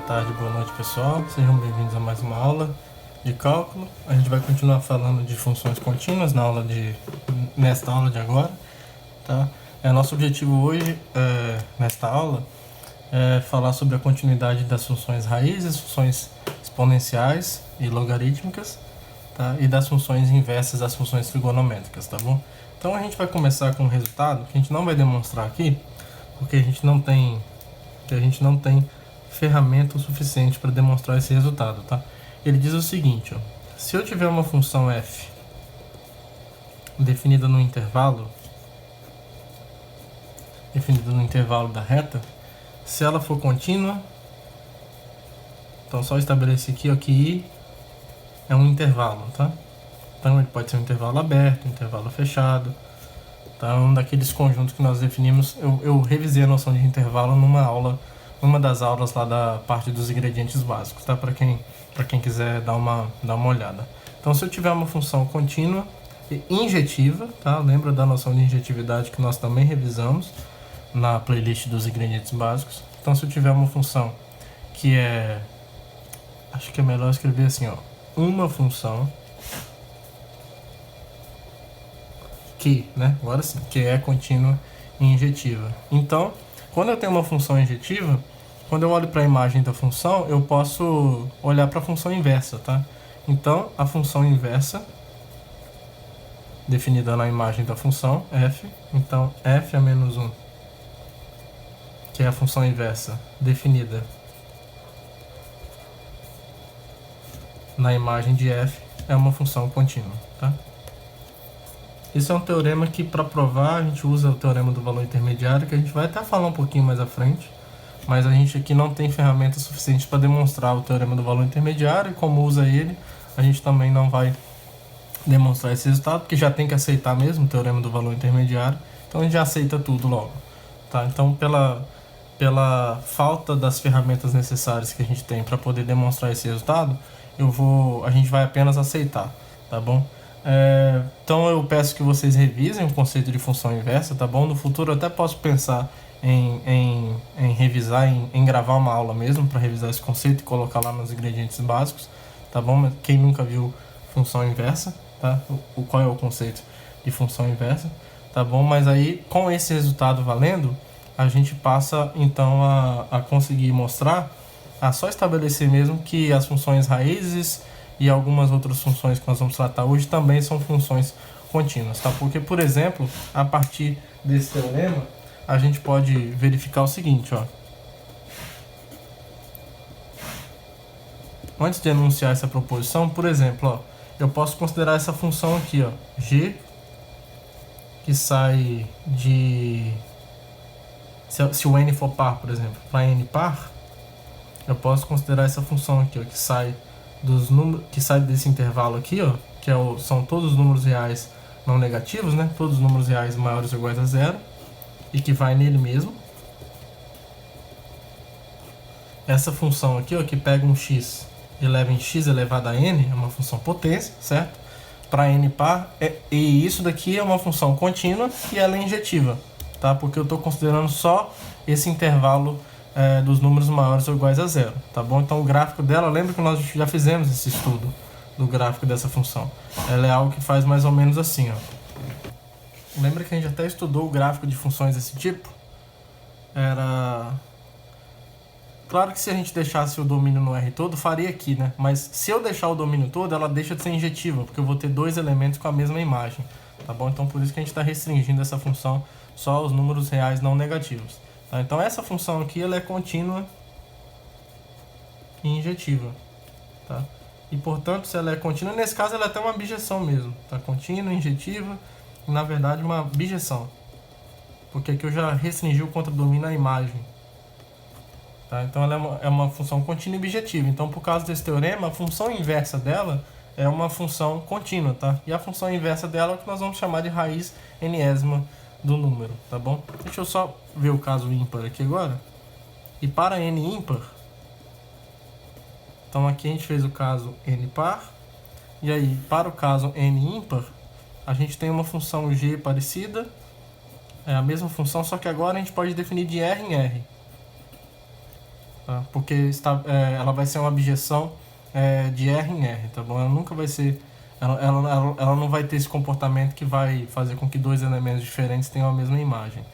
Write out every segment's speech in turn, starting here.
tarde, boa noite, pessoal. Sejam bem-vindos a mais uma aula de cálculo. A gente vai continuar falando de funções contínuas nesta aula de agora, tá? Nosso objetivo hoje, nesta aula, é falar sobre a continuidade das funções raízes, funções exponenciais e logarítmicas, tá? E das funções inversas das funções trigonométricas, tá bom? Então a gente vai começar com um resultado que a gente não vai demonstrar aqui, porque a gente não tem ferramenta o suficiente para demonstrar esse resultado, tá? Ele diz o seguinte, ó, se eu tiver uma função f definida no intervalo da reta, se ela for contínua, então só estabelecer aqui, ó, que i é um intervalo, tá? Então ele pode ser um intervalo aberto, um intervalo fechado, tá? Um daqueles conjuntos que nós definimos. Eu revisei a noção de intervalo numa das aulas lá da parte dos ingredientes básicos, tá? Para quem quiser dar uma olhada. Então, se eu tiver uma função contínua e injetiva, tá? Lembra da noção de injetividade que nós também revisamos na playlist dos ingredientes básicos. Então, se eu tiver uma função que é... Acho que é melhor escrever assim, ó. Uma função que, né? Agora sim, que é contínua e injetiva. Então, quando eu tenho uma função injetiva, quando eu olho para a imagem da função, eu posso olhar para a função inversa, tá? Então, a função inversa, definida na imagem da função, f, então f a menos 1, que é a função inversa, definida na imagem de f, é uma função contínua, tá? Isso é um teorema que, para provar, a gente usa o teorema do valor intermediário, que a gente vai até falar um pouquinho mais à frente, mas a gente aqui não tem ferramentas suficientes para demonstrar o teorema do valor intermediário, e como usa ele, a gente também não vai demonstrar esse resultado, porque já tem que aceitar mesmo o teorema do valor intermediário, então a gente já aceita tudo logo, tá? Então, pela falta das ferramentas necessárias que a gente tem para poder demonstrar esse resultado, a gente vai apenas aceitar, tá bom? Então eu peço que vocês revisem o conceito de função inversa, tá bom? No futuro eu até posso pensar em revisar, em gravar uma aula mesmo para revisar esse conceito e colocar lá nos ingredientes básicos, tá bom? Quem nunca viu função inversa, tá? Qual é o conceito de função inversa, tá bom? Mas aí, com esse resultado valendo, a gente passa então a conseguir mostrar, a só estabelecer mesmo que as funções raízes e algumas outras funções que nós vamos tratar hoje também são funções contínuas, tá? Porque, por exemplo, a partir desse teorema, a gente pode verificar o seguinte, ó. Antes de enunciar essa proposição, por exemplo, ó, eu posso considerar essa função aqui, ó, g, que sai de... Se o n for par, por exemplo, para n par, eu posso considerar essa função aqui, ó, que sai desse intervalo aqui, ó, que são todos os números reais não negativos, né? Todos os números reais maiores ou iguais a zero, e que vai nele mesmo. Essa função aqui, ó, que pega um x e leva em x elevado a n, é uma função potência, certo? Para n par, e isso daqui é uma função contínua e ela é injetiva, tá? Porque eu estou considerando só esse intervalo dos números maiores ou iguais a zero, tá bom? Então o gráfico dela, lembra que nós já fizemos esse estudo do gráfico dessa função. Ela é algo que faz mais ou menos assim, ó. Lembra que a gente até estudou o gráfico de funções desse tipo? Claro que se a gente deixasse o domínio no R todo, faria aqui, né? Mas se eu deixar o domínio todo, ela deixa de ser injetiva, porque eu vou ter dois elementos com a mesma imagem, tá bom? Então por isso que a gente está restringindo essa função só aos números reais não negativos. Tá? Então essa função aqui, ela é contínua e injetiva, tá? E portanto, se ela é contínua, nesse caso ela é até uma bijeção mesmo, tá? Contínua, injetiva, e na verdade uma bijeção, porque aqui eu já restringi o contradomínio à imagem, tá? Então ela é uma função contínua e bijetiva. Então, por causa desse teorema, a função inversa dela é uma função contínua, tá? E a função inversa dela é o que nós vamos chamar de raiz enésima do número, tá bom? Deixa eu só ver o caso ímpar aqui agora. E para n ímpar, então aqui a gente fez o caso n par, e aí para o caso n ímpar, a gente tem uma função g parecida, é a mesma função, só que agora a gente pode definir de R em R. tá? Porque ela vai ser uma objeção de R em R, tá bom? Ela nunca vai ser... Ela não vai ter esse comportamento que vai fazer com que dois elementos diferentes tenham a mesma imagem.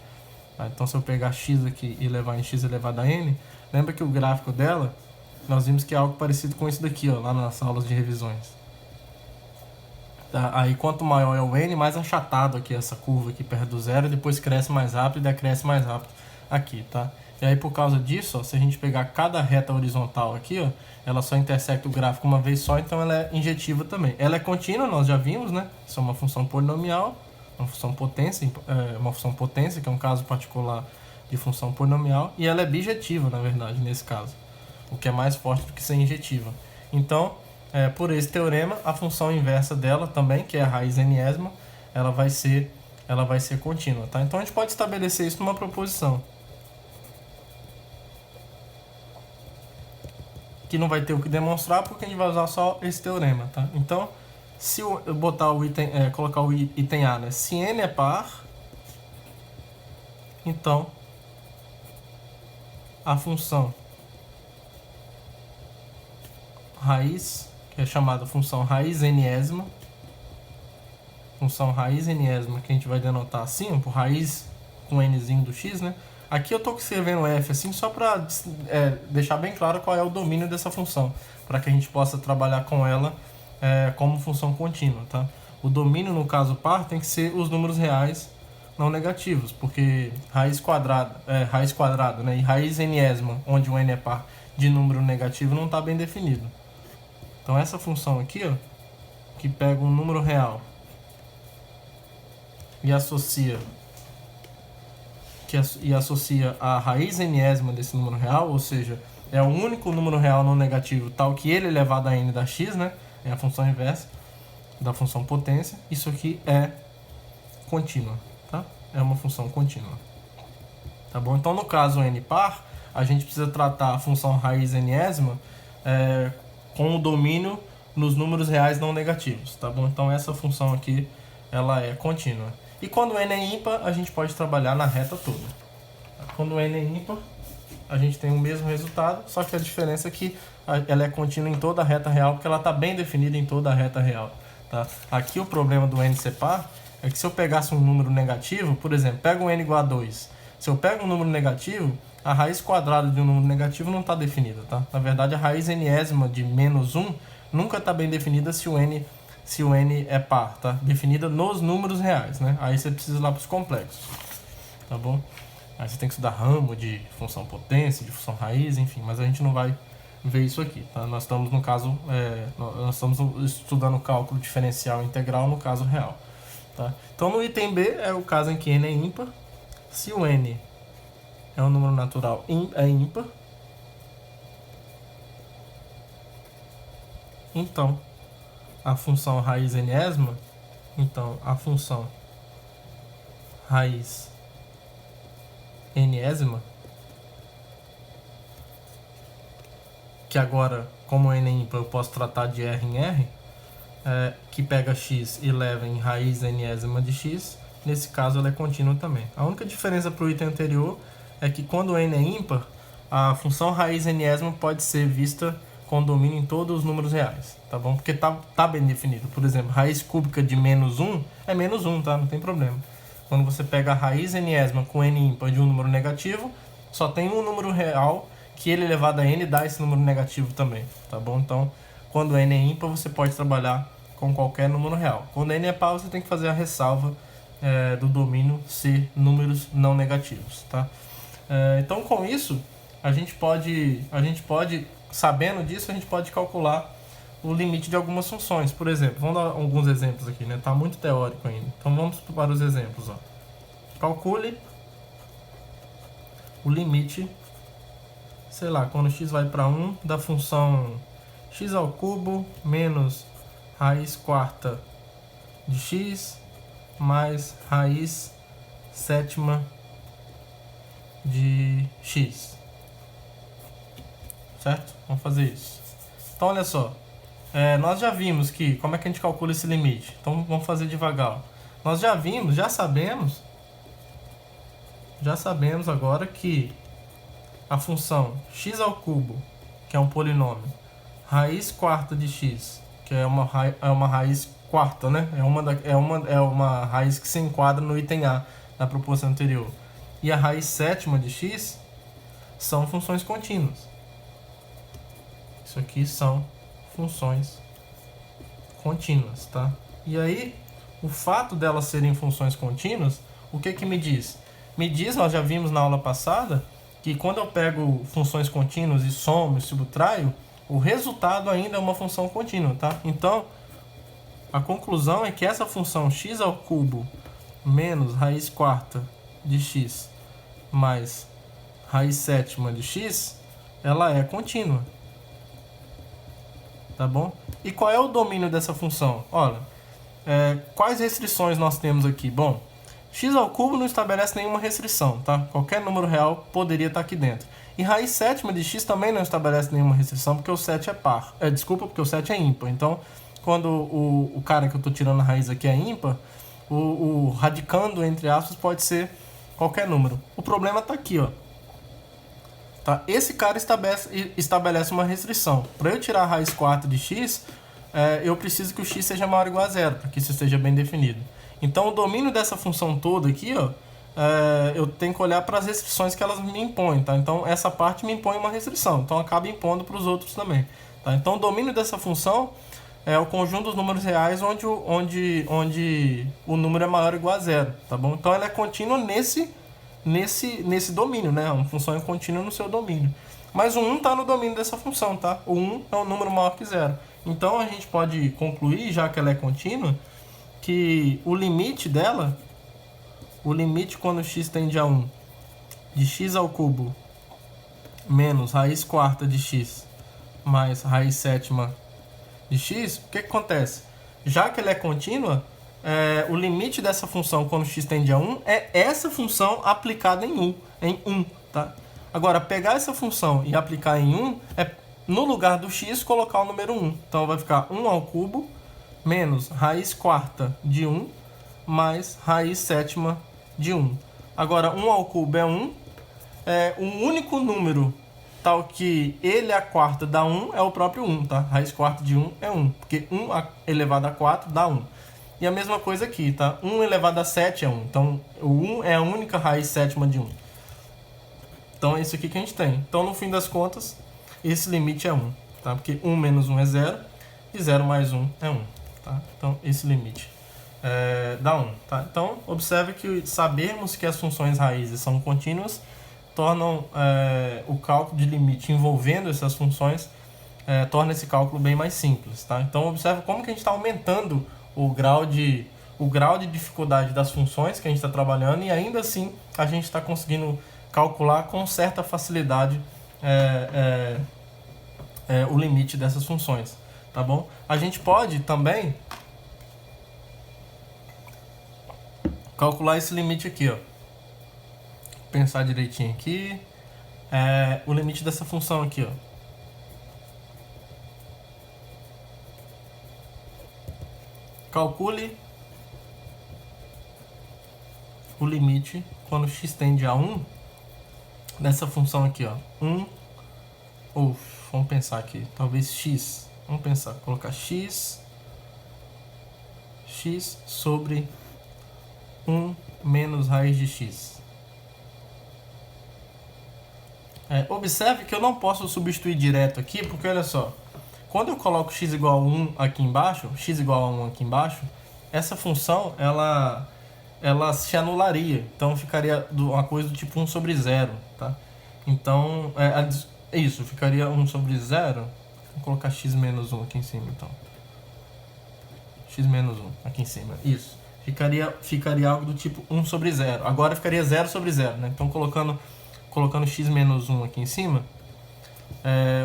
Tá? Então, se eu pegar x aqui e levar em x elevado a n, lembra que o gráfico dela, nós vimos que é algo parecido com isso daqui, ó, lá nas aulas de revisões. Tá? Aí, quanto maior é o n, mais achatado aqui essa curva aqui perto do zero, depois cresce mais rápido e decresce mais rápido aqui, tá? E aí, por causa disso, ó, se a gente pegar cada reta horizontal aqui, ó, ela só intersecta o gráfico uma vez só, então ela é injetiva também. Ela é contínua, nós já vimos, né? Isso é uma função polinomial, uma função potência, que é um caso particular de função polinomial, e ela é bijetiva, na verdade, nesse caso, o que é mais forte do que ser injetiva. Então, por esse teorema, a função inversa dela também, que é a raiz n-ésima, ela vai ser contínua, tá? Então a gente pode estabelecer isso numa proposição, que não vai ter o que demonstrar, porque a gente vai usar só esse teorema, tá? Então, se eu botar o item, colocar o item A, né? Se n é par, então a função raiz, que é chamada função raiz n-ésima, que a gente vai denotar assim, por raiz com nzinho do x, né? Aqui eu estou escrevendo f assim só para deixar bem claro qual é o domínio dessa função, para que a gente possa trabalhar com ela como função contínua, tá? O domínio, no caso par, tem que ser os números reais não negativos, porque raiz quadrada, né? E raiz n-ésima, onde o n é par de número negativo, não está bem definido. Então essa função aqui, ó, que pega um número real e associa a raiz n-ésima desse número real, ou seja, é o único número real não negativo tal que ele elevado a n da x, né? É a função inversa da função potência. Isso aqui é contínua, tá? É uma função contínua. Tá bom? Então, no caso n par, a gente precisa tratar a função raiz n-ésima com o domínio nos números reais não negativos, tá bom? Então, essa função aqui, ela é contínua. E quando n é ímpar, a gente pode trabalhar na reta toda. Quando n é ímpar, a gente tem o mesmo resultado, só que a diferença é que ela é contínua em toda a reta real, porque ela está bem definida em toda a reta real. Tá? Aqui o problema do n ser par é que se eu pegasse um número negativo, por exemplo, pego um n igual a 2. Se eu pego um número negativo, a raiz quadrada de um número negativo não está definida. Tá? Na verdade, a raiz n-ésima de menos 1 nunca está bem definida se o n é par, tá? Definida nos números reais, né? Aí você precisa ir lá para os complexos, tá bom? Aí você tem que estudar ramo de função potência, de função raiz, enfim, mas a gente não vai ver isso aqui, tá? Nós estamos no caso, nós estamos estudando cálculo diferencial integral no caso real, tá? Então no item B é o caso em que n é ímpar. Se o n é um número natural ímpar, então a função raiz n-ésima, então a função raiz n-ésima, que agora, como n é ímpar, eu posso tratar de R em R, que pega x e leva em raiz n-ésima de x, nesse caso ela é contínua também. A única diferença para o item anterior é que quando n é ímpar, a função raiz n-ésima pode ser vista com domínio em todos os números reais, tá bom? Porque tá bem definido. Por exemplo, raiz cúbica de menos 1 é menos 1, tá? Não tem problema. Quando você pega a raiz n-ésima com n ímpar de um número negativo, só tem um número real que ele elevado a n dá esse número negativo também, tá bom? Então, quando n é ímpar, você pode trabalhar com qualquer número real. Quando n é par, você tem que fazer a ressalva do domínio ser números não negativos, tá? Então, com isso, a gente pode, sabendo disso, a gente pode calcular o limite de algumas funções. Por exemplo, vamos dar alguns exemplos aqui, né? Tá muito teórico ainda. Então vamos para os exemplos, ó. Calcule o limite, sei lá, quando x vai para 1, da função x ao cubo menos raiz quarta de x mais raiz sétima de x. Certo? Vamos fazer isso. Então, olha só. Nós já vimos que... Como é que a gente calcula esse limite? Então, vamos fazer devagar. Nós já sabemos agora que a função x ao cubo, que é um polinômio, raiz quarta de x, que é uma raiz quarta, né? É uma raiz que se enquadra no item A da proposição anterior. E a raiz sétima de x são funções contínuas. Isso aqui são funções contínuas, tá? E aí, o fato delas serem funções contínuas, o que me diz? Me diz, nós já vimos na aula passada, que quando eu pego funções contínuas e somo e subtraio, o resultado ainda é uma função contínua, tá? Então, a conclusão é que essa função x ao cubo menos raiz quarta de x mais raiz sétima de x, ela é contínua. Tá bom? E qual é o domínio dessa função? Olha, quais restrições nós temos aqui? Bom, x ao cubo não estabelece nenhuma restrição, tá? Qualquer número real poderia estar aqui dentro. E raiz sétima de x também não estabelece nenhuma restrição, porque o 7 é par. Porque o 7 é ímpar. Então, quando o cara que eu estou tirando a raiz aqui é ímpar, o radicando, entre aspas, pode ser qualquer número. O problema está aqui, ó. Tá? Esse cara estabelece uma restrição. Para eu tirar a raiz quarta de x, eu preciso que o x seja maior ou igual a zero, para que isso esteja bem definido. Então, o domínio dessa função toda aqui, ó, eu tenho que olhar para as restrições que elas me impõem. Tá? Então, essa parte me impõe uma restrição. Então, acaba impondo para os outros também. Tá? Então, o domínio dessa função é o conjunto dos números reais onde o número é maior ou igual a zero. Tá bom? Então, ela é contínua nesse domínio, né? Uma função é contínua no seu domínio. Mas o 1 está no domínio dessa função, tá? O 1 é um número maior que zero. Então, a gente pode concluir, já que ela é contínua, que o limite dela, o limite quando x tende a 1, de x ao cubo menos raiz quarta de x mais raiz sétima de x, o que acontece? Já que ela é contínua, o limite dessa função quando x tende a 1 é essa função aplicada em 1, tá? Agora, pegar essa função e aplicar em 1 é, no lugar do x, colocar o número 1. Então, vai ficar 1 ao cubo menos raiz quarta de 1 mais raiz sétima de 1. Agora, 1 ao cubo é 1. O único número tal que ele a quarta dá 1 é o próprio 1, tá? Raiz quarta de 1 é 1, porque 1 elevado a 4 dá 1. E a mesma coisa aqui, tá? 1 elevado a 7 é 1. Então, o 1 é a única raiz sétima de 1. Então, é isso aqui que a gente tem. Então, no fim das contas, esse limite é 1, tá? Porque 1 menos 1 é 0 e 0 mais 1 é 1, tá? Então, esse limite dá 1, tá? Então, observe que sabermos que as funções raízes são contínuas tornam o cálculo de limite envolvendo essas funções, torna esse cálculo bem mais simples, tá? Então, observe como que a gente está aumentando o grau de dificuldade das funções que a gente está trabalhando, e ainda assim a gente está conseguindo calcular com certa facilidade o limite dessas funções, tá bom? A gente pode também calcular esse limite aqui, ó. Pensar direitinho aqui. O limite dessa função aqui, ó. Calcule o limite quando x tende a 1 dessa função aqui, ó. Vamos pensar aqui, talvez x. Vamos pensar, colocar x sobre 1 menos raiz de x. Observe que eu não posso substituir direto aqui, porque olha só, quando eu coloco x igual a 1 aqui embaixo, essa função ela se anularia, então ficaria uma coisa do tipo 1 sobre 0, tá? Então, isso, ficaria 1 sobre 0, vou colocar x menos 1 aqui em cima, então. X menos 1 aqui em cima, isso. Ficaria algo do tipo 1 sobre 0, agora ficaria 0 sobre 0, né? Então, colocando x menos 1 aqui em cima,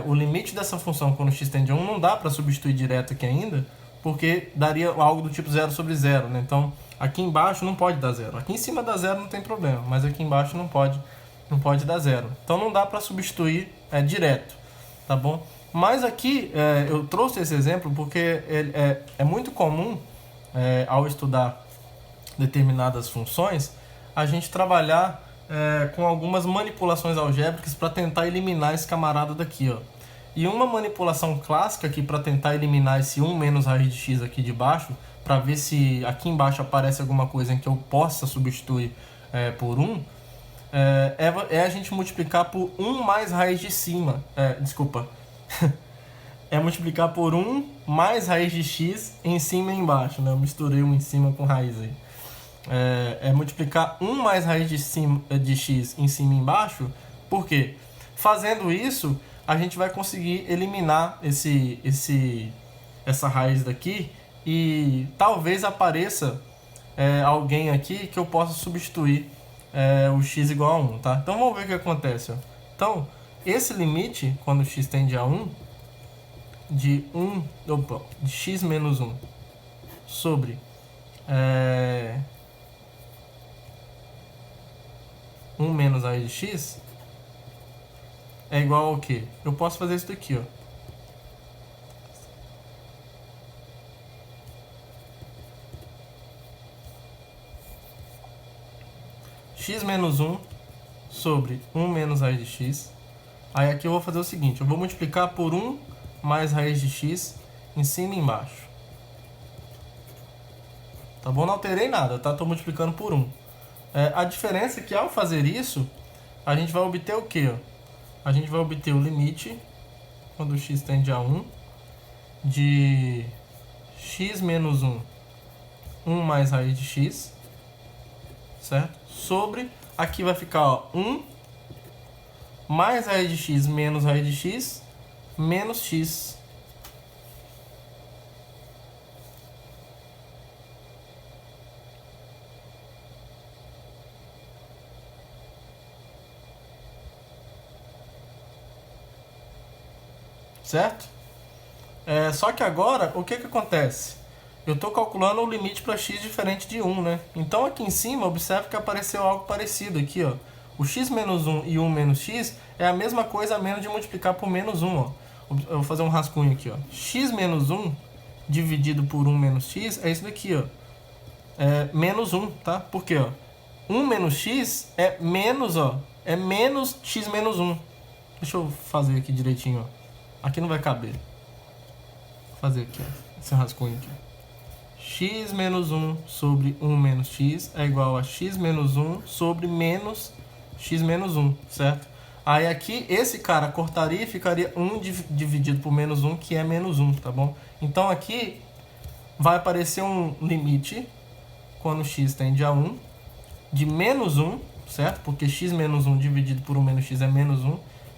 o limite dessa função quando x tende a 1 não dá para substituir direto aqui ainda, porque daria algo do tipo 0 sobre 0, né? Então, aqui embaixo não pode dar 0. Aqui em cima dá 0 não tem problema, mas aqui embaixo não pode dar 0. Então, não dá para substituir direto, tá bom? Mas aqui, eu trouxe esse exemplo porque é muito comum, ao estudar determinadas funções, a gente trabalhar com algumas manipulações algébricas para tentar eliminar esse camarada daqui, ó. E uma manipulação clássica aqui para tentar eliminar esse 1 menos raiz de x aqui de baixo, para ver se aqui embaixo aparece alguma coisa em que eu possa substituir por 1, é a gente multiplicar por 1 mais raiz de cima. Desculpa. É multiplicar por 1 mais raiz de x em cima e embaixo, né? Eu misturei um em cima com raiz aí. É multiplicar 1 mais raiz de x em cima e embaixo. Por quê? Fazendo isso, a gente vai conseguir eliminar essa raiz daqui e talvez apareça alguém aqui que eu possa substituir o x igual a 1, tá? Então vamos ver o que acontece, ó. Então, esse limite, quando x tende a 1, de x menos 1 sobre 1 menos raiz de x é igual ao quê? Eu posso fazer isso daqui, ó. X menos 1 sobre 1 menos raiz de x. Aí aqui eu vou fazer o seguinte, eu vou multiplicar por 1 mais raiz de x em cima e embaixo. Tá bom? Não alterei nada, tá? Tô multiplicando por 1. A diferença é que ao fazer isso, a gente vai obter o quê? A gente vai obter o limite, quando x tende a 1, de x menos 1, 1 mais raiz de x, certo? Sobre, aqui vai ficar, ó, 1 mais raiz de x menos raiz de x, menos x. Certo? Só que agora, o que acontece? Eu estou calculando o limite para x diferente de 1, né? Então aqui em cima, observe que apareceu algo parecido aqui, ó. O x menos 1 e 1 menos x é a mesma coisa, a menos de multiplicar por menos 1, ó. Eu vou fazer um rascunho aqui, ó. X menos 1 dividido por 1 menos x é isso daqui, ó. Menos 1, tá? Por quê, ó? 1 menos x é menos, ó. É menos x menos 1. Deixa eu fazer aqui direitinho, ó. Aqui não vai caber. Vou fazer aqui, ó. Esse rascunho aqui. X menos 1 sobre 1 menos x é igual a x menos 1 sobre menos x menos 1, certo? Aí aqui, esse cara cortaria e ficaria 1 dividido por menos 1, que é menos 1, tá bom? Então aqui vai aparecer um limite, quando x tende a 1, de menos 1, certo? Porque x menos 1 dividido por 1 menos x é menos 1,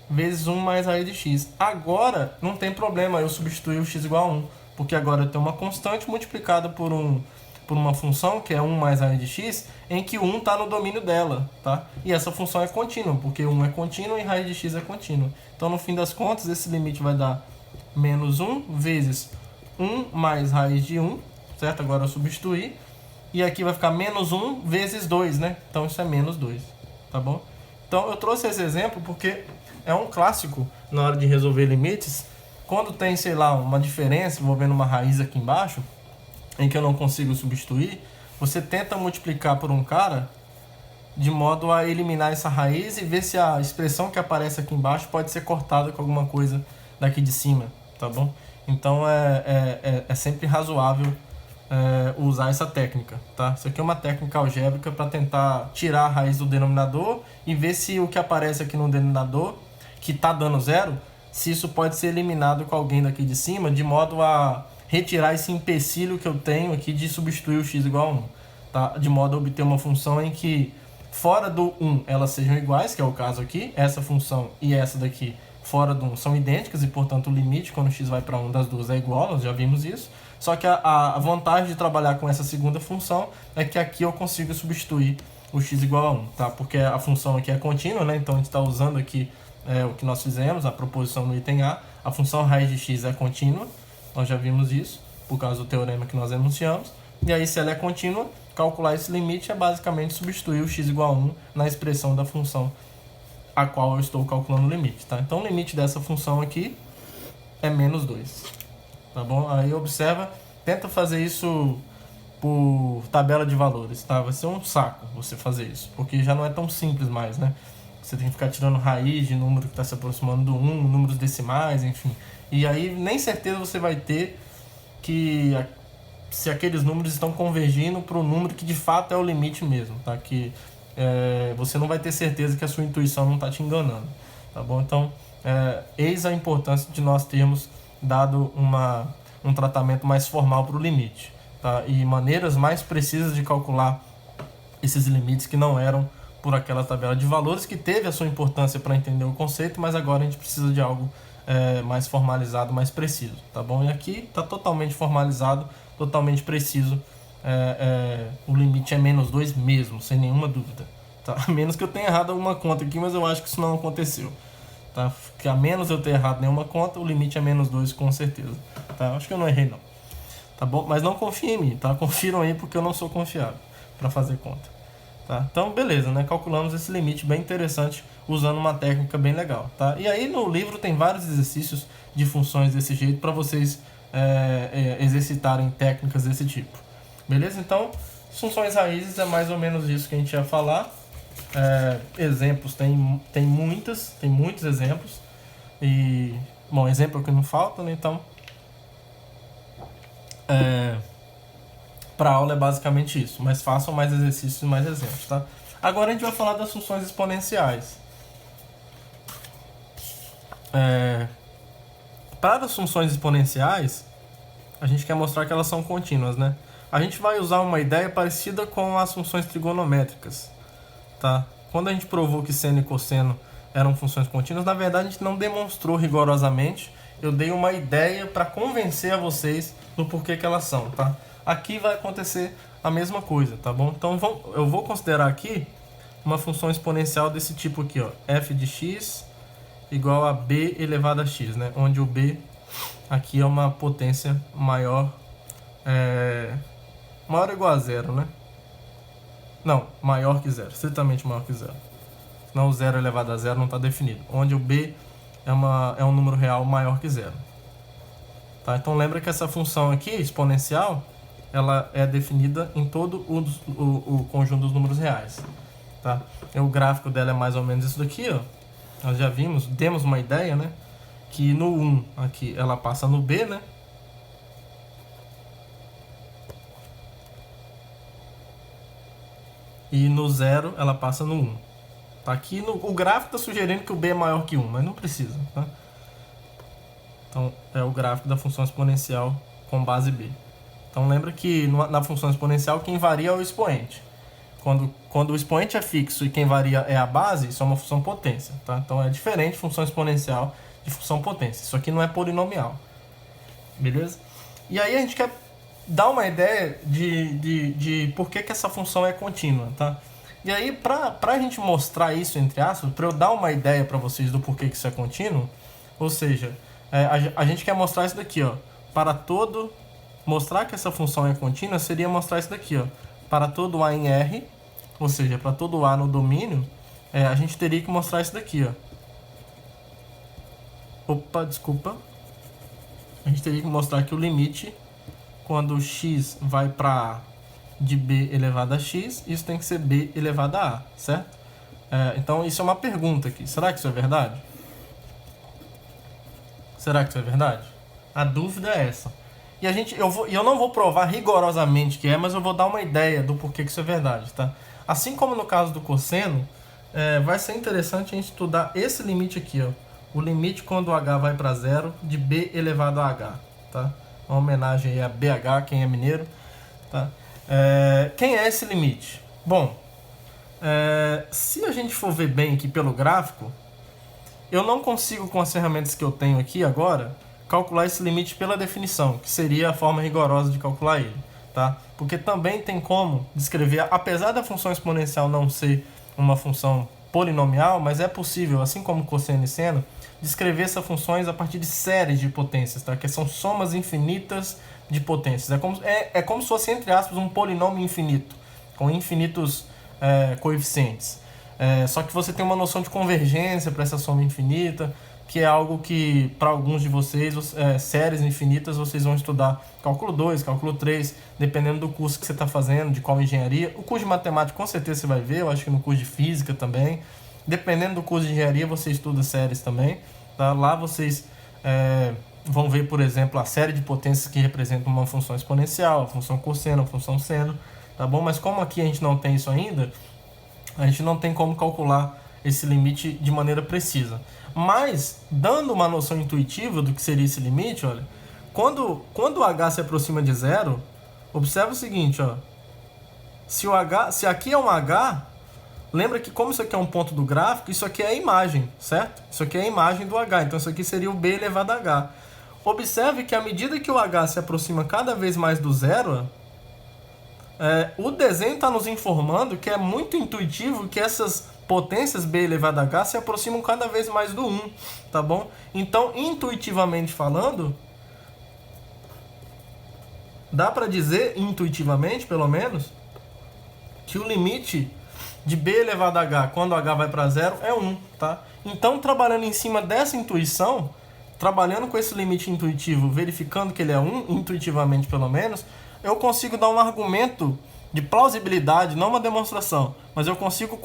vezes 1 mais raiz de x. Agora, não tem problema eu substituir o x igual a 1, porque agora eu tenho uma constante multiplicada por uma função, que é 1 mais raiz de x, em que o 1 está no domínio dela, tá? E essa função é contínua, porque 1 é contínuo e raiz de x é contínua. Então, no fim das contas, esse limite vai dar menos 1 vezes 1 mais raiz de 1, certo? Agora eu substituir. E aqui vai ficar menos 1 vezes 2, né? Então, isso é menos 2, tá bom? Então, eu trouxe esse exemplo porque é um clássico na hora de resolver limites. Quando tem, sei lá, uma diferença envolvendo uma raiz aqui embaixo, em que eu não consigo substituir, você tenta multiplicar por um cara de modo a eliminar essa raiz e ver se a expressão que aparece aqui embaixo pode ser cortada com alguma coisa daqui de cima, tá bom? Então é sempre razoável usar essa técnica, tá? Isso aqui é uma técnica algébrica para tentar tirar a raiz do denominador e ver se o que aparece aqui no denominador, que está dando zero, se isso pode ser eliminado com alguém daqui de cima, de modo a retirar esse empecilho que eu tenho aqui de substituir o x igual a 1, tá? De modo a obter uma função em que fora do 1 elas sejam iguais, que é o caso aqui, essa função e essa daqui fora do 1 são idênticas e, portanto, o limite quando x vai para 1 das duas é igual, nós já vimos isso. Só que a vantagem de trabalhar com essa segunda função é que aqui eu consigo substituir o x igual a 1, tá? Porque a função aqui é contínua, né? Então a gente está usando aqui o que nós fizemos, a proposição no item A. A função raiz de x é contínua, nós já vimos isso, por causa do teorema que nós enunciamos. E aí, se ela é contínua, calcular esse limite é basicamente substituir o x igual a 1 na expressão da função a qual eu estou calculando o limite, tá? Então o limite dessa função aqui é menos 2, tá bom? Aí observa, tenta fazer isso por tabela de valores, tá? Vai ser um saco você fazer isso, porque já não é tão simples mais, né? Você tem que ficar tirando raiz de número que está se aproximando do 1, números decimais, enfim. E aí nem certeza você vai ter que se aqueles números estão convergindo para o número que de fato é o limite mesmo, tá? Que você não vai ter certeza que a sua intuição não está te enganando, tá bom? Então, eis a importância de nós termos dado um tratamento mais formal para o limite, tá? E maneiras mais precisas de calcular esses limites que não eram por aquela tabela de valores, que teve a sua importância para entender o conceito, mas agora a gente precisa de algo mais formalizado, mais preciso, tá bom? E aqui está totalmente formalizado, totalmente preciso. O limite é menos 2 mesmo, sem nenhuma dúvida, tá? A menos que eu tenha errado alguma conta aqui, mas eu acho que isso não aconteceu, tá? Que a menos eu ter errado nenhuma conta, o limite é menos 2 com certeza, tá? Acho que eu não errei não, tá bom? Mas não confiem em mim, tá? Confiram aí, porque eu não sou confiável para fazer conta, tá? Então beleza, né? Calculamos esse limite bem interessante usando uma técnica bem legal, tá? E aí no livro tem vários exercícios de funções desse jeito para vocês exercitarem técnicas desse tipo, beleza? Então funções raízes é mais ou menos isso que a gente ia falar. Exemplos tem muitos exemplos, e bom, exemplo que não falta, né? Então para aula é basicamente isso, mas façam mais exercícios e mais exemplos, tá? Agora a gente vai falar das funções exponenciais. Para as funções exponenciais, a gente quer mostrar que elas são contínuas, né? A gente vai usar uma ideia parecida com as funções trigonométricas, tá? Quando a gente provou que seno e cosseno eram funções contínuas, na verdade a gente não demonstrou rigorosamente, eu dei uma ideia para convencer a vocês do porquê que elas são, tá? Aqui vai acontecer a mesma coisa, tá bom? Então eu vou considerar aqui uma função exponencial desse tipo aqui, ó, f de x igual a b elevado a x, né? Onde o b aqui é uma potência maior ou igual a zero, né? Não, maior que zero, estritamente maior que zero. Senão o zero elevado a zero não está definido. Onde o b é um número real maior que zero. Tá? Então lembra que essa função aqui, exponencial, ela é definida em todo o conjunto dos números reais. Tá? E o gráfico dela é mais ou menos isso daqui, ó. Nós já vimos, demos uma ideia, né? Que no 1 aqui ela passa no b, né? E no 0 ela passa no 1. Tá? Aqui o gráfico está sugerindo que o b é maior que 1, mas não precisa. Tá? Então é o gráfico da função exponencial com base b. Então lembra que na função exponencial quem varia é o expoente. Quando o expoente é fixo e quem varia é a base, isso é uma função potência. Tá? Então é diferente função exponencial de função potência. Isso aqui não é polinomial. Beleza? E aí a gente quer dar uma ideia de por que essa função é contínua. Tá? E aí, para a gente mostrar isso, entre aspas, para eu dar uma ideia para vocês do porquê que isso é contínuo, ou seja, a gente quer mostrar isso daqui, ó, mostrar que essa função é contínua seria mostrar isso daqui, ó, para todo A em R, ou seja, para todo A no domínio, a gente teria que mostrar isso daqui, ó. Opa, desculpa. A gente teria que mostrar que o limite, quando x vai para A de b elevado a x, isso tem que ser b elevado a A, certo? Então isso é uma pergunta aqui. Será que isso é verdade? Será que isso é verdade? A dúvida é essa. E eu não vou provar rigorosamente que mas eu vou dar uma ideia do porquê que isso é verdade, tá? Assim como no caso do cosseno, vai ser interessante a gente estudar esse limite aqui, ó. O limite quando h vai para zero de b elevado a h, tá? Uma homenagem aí a BH, quem é mineiro, tá? Quem é esse limite? Bom, se a gente for ver bem aqui pelo gráfico, eu não consigo, com as ferramentas que eu tenho aqui agora, calcular esse limite pela definição, que seria a forma rigorosa de calcular ele, tá? Porque também tem como descrever, apesar da função exponencial não ser uma função polinomial, mas é possível, assim como cosseno e seno, descrever essas funções a partir de séries de potências, tá? Que são somas infinitas de potências. É como se fosse, entre aspas, um polinômio infinito, com infinitos coeficientes. Só que você tem uma noção de convergência para essa soma infinita. que é algo que para alguns de vocês, séries infinitas, vocês vão estudar cálculo 2, cálculo 3, dependendo do curso que você está fazendo, de qual engenharia. O curso de matemática com certeza você vai ver, eu acho que no curso de física também. Dependendo do curso de engenharia, você estuda séries também. Tá? Lá vocês vão ver, por exemplo, a série de potências que representam uma função exponencial, a função cosseno, a função seno, tá bom? Mas como aqui a gente não tem isso ainda, a gente não tem como calcular esse limite de maneira precisa. Mas, dando uma noção intuitiva do que seria esse limite, olha, quando o h se aproxima de zero, observa o seguinte, ó, se aqui é um h, lembra que como isso aqui é um ponto do gráfico, isso aqui é a imagem, certo? Isso aqui é a imagem do h, então isso aqui seria o b elevado a h. Observe que à medida que o h se aproxima cada vez mais do zero, o desenho está nos informando que é muito intuitivo que essas potências b elevado a h se aproximam cada vez mais do 1, tá bom? Então, intuitivamente falando, dá para dizer, intuitivamente pelo menos, que o limite de b elevado a h quando h vai para zero é 1, tá? Então, trabalhando em cima dessa intuição, trabalhando com esse limite intuitivo, verificando que ele é 1, intuitivamente pelo menos, eu consigo dar um argumento de plausibilidade, não uma demonstração, mas eu consigo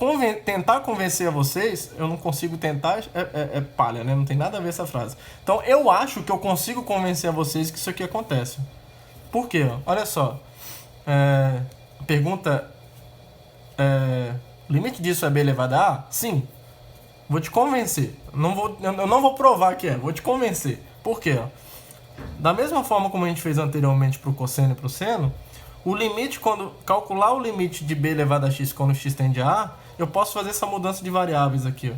tentar convencer a vocês, eu não consigo tentar, é palha, né? Não tem nada a ver essa frase. Então, eu acho que eu consigo convencer a vocês que isso aqui acontece. Por quê? Olha só, pergunta, o limite disso é b elevado a a? Sim. Vou te convencer. Eu não vou provar que vou te convencer. Por quê? Da mesma forma como a gente fez anteriormente para o cosseno e para o seno, o limite, quando calcular o limite de b elevado a x quando x tende a a, eu posso fazer essa mudança de variáveis aqui. Ó.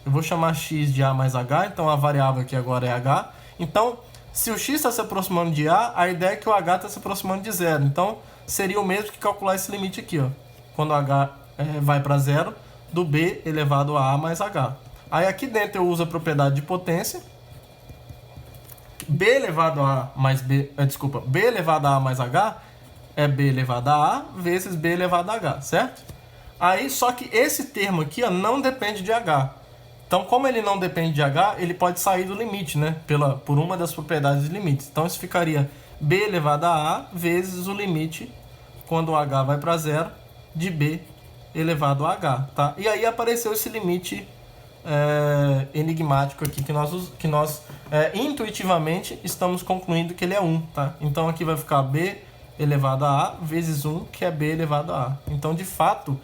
Eu vou chamar x de a mais h, então a variável aqui agora é h. Então, se o x está se aproximando de a ideia é que o h está se aproximando de zero. Então, seria o mesmo que calcular esse limite aqui, ó, quando h vai para zero, do b elevado a mais h. Aí aqui dentro eu uso a propriedade de potência, b elevado a mais b elevado a mais h é b elevado a vezes b elevado a h, certo? Aí, só que esse termo aqui, ó, não depende de h. Então, como ele não depende de h, ele pode sair do limite, né? Por uma das propriedades de limites. Então, isso ficaria b elevado a vezes o limite, quando o h vai para zero, de b elevado a h, tá? E aí apareceu esse limite enigmático aqui, que nós intuitivamente estamos concluindo que ele é 1, tá? Então, aqui vai ficar b elevado a a vezes 1, que é b elevado a a. Então, de fato,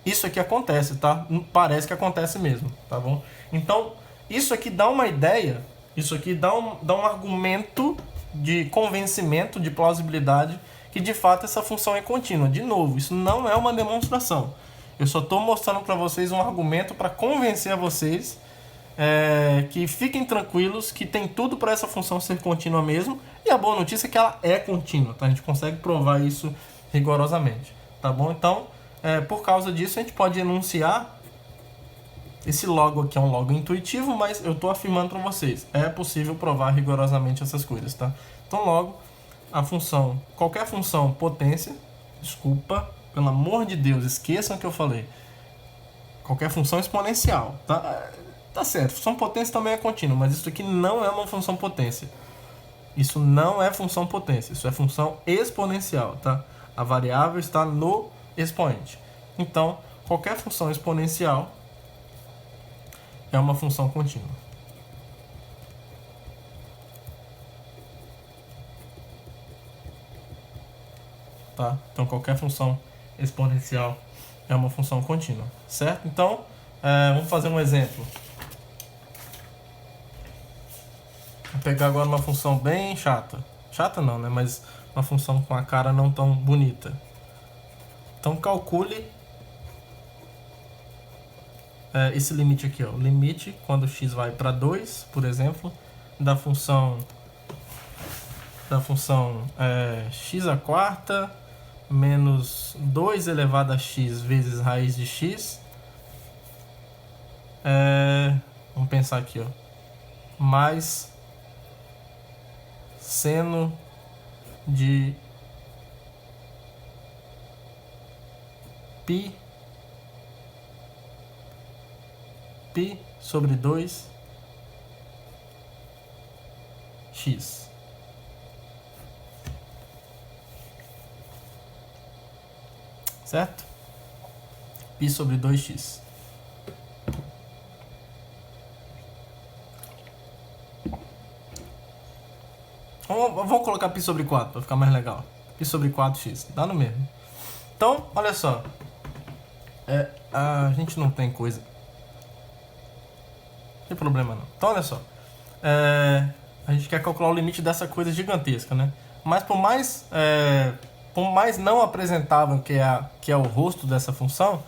isso aqui acontece, tá? Parece que acontece mesmo, tá bom? Então, isso aqui dá uma ideia, isso aqui dá um argumento de convencimento, de plausibilidade, que de fato essa função é contínua. De novo, isso não é uma demonstração. Eu só estou mostrando para vocês um argumento para convencer a vocês que fiquem tranquilos, que tem tudo para essa função ser contínua mesmo. E a boa notícia é que ela é contínua, tá? A gente consegue provar isso rigorosamente, tá bom? Então, por causa disso, a gente pode enunciar esse logo aqui é um logo intuitivo, mas eu estou afirmando para vocês, é possível provar rigorosamente essas coisas, tá? Então, logo, a função, qualquer função potência, desculpa, pelo amor de Deus, esqueçam o que eu falei, qualquer função exponencial, tá? Tá certo, função potência também é contínua, mas isso aqui não é uma função potência. Isso não é função potência, isso é função exponencial, tá? A variável está no expoente. Então, qualquer função exponencial é uma função contínua. Tá? Então, qualquer função exponencial é uma função contínua, certo? Então, vamos fazer um exemplo. Vou pegar agora uma função bem chata. Chata não, né? Mas uma função com a cara não tão bonita. Então, calcule esse limite aqui, ó. O limite, quando x vai para 2, por exemplo, da função x à quarta menos 2 elevado a x vezes raiz de x. Vamos pensar aqui, ó. Mais seno de π sobre 2 x. Certo? Π sobre 2x. Vamos colocar π sobre 4 para ficar mais legal. Π sobre 4x, dá no mesmo. Então, olha só. A gente não tem coisa. Não tem problema não. Então, olha só. A gente quer calcular o limite dessa coisa gigantesca, né? Mas por mais não apresentável que é o rosto dessa função,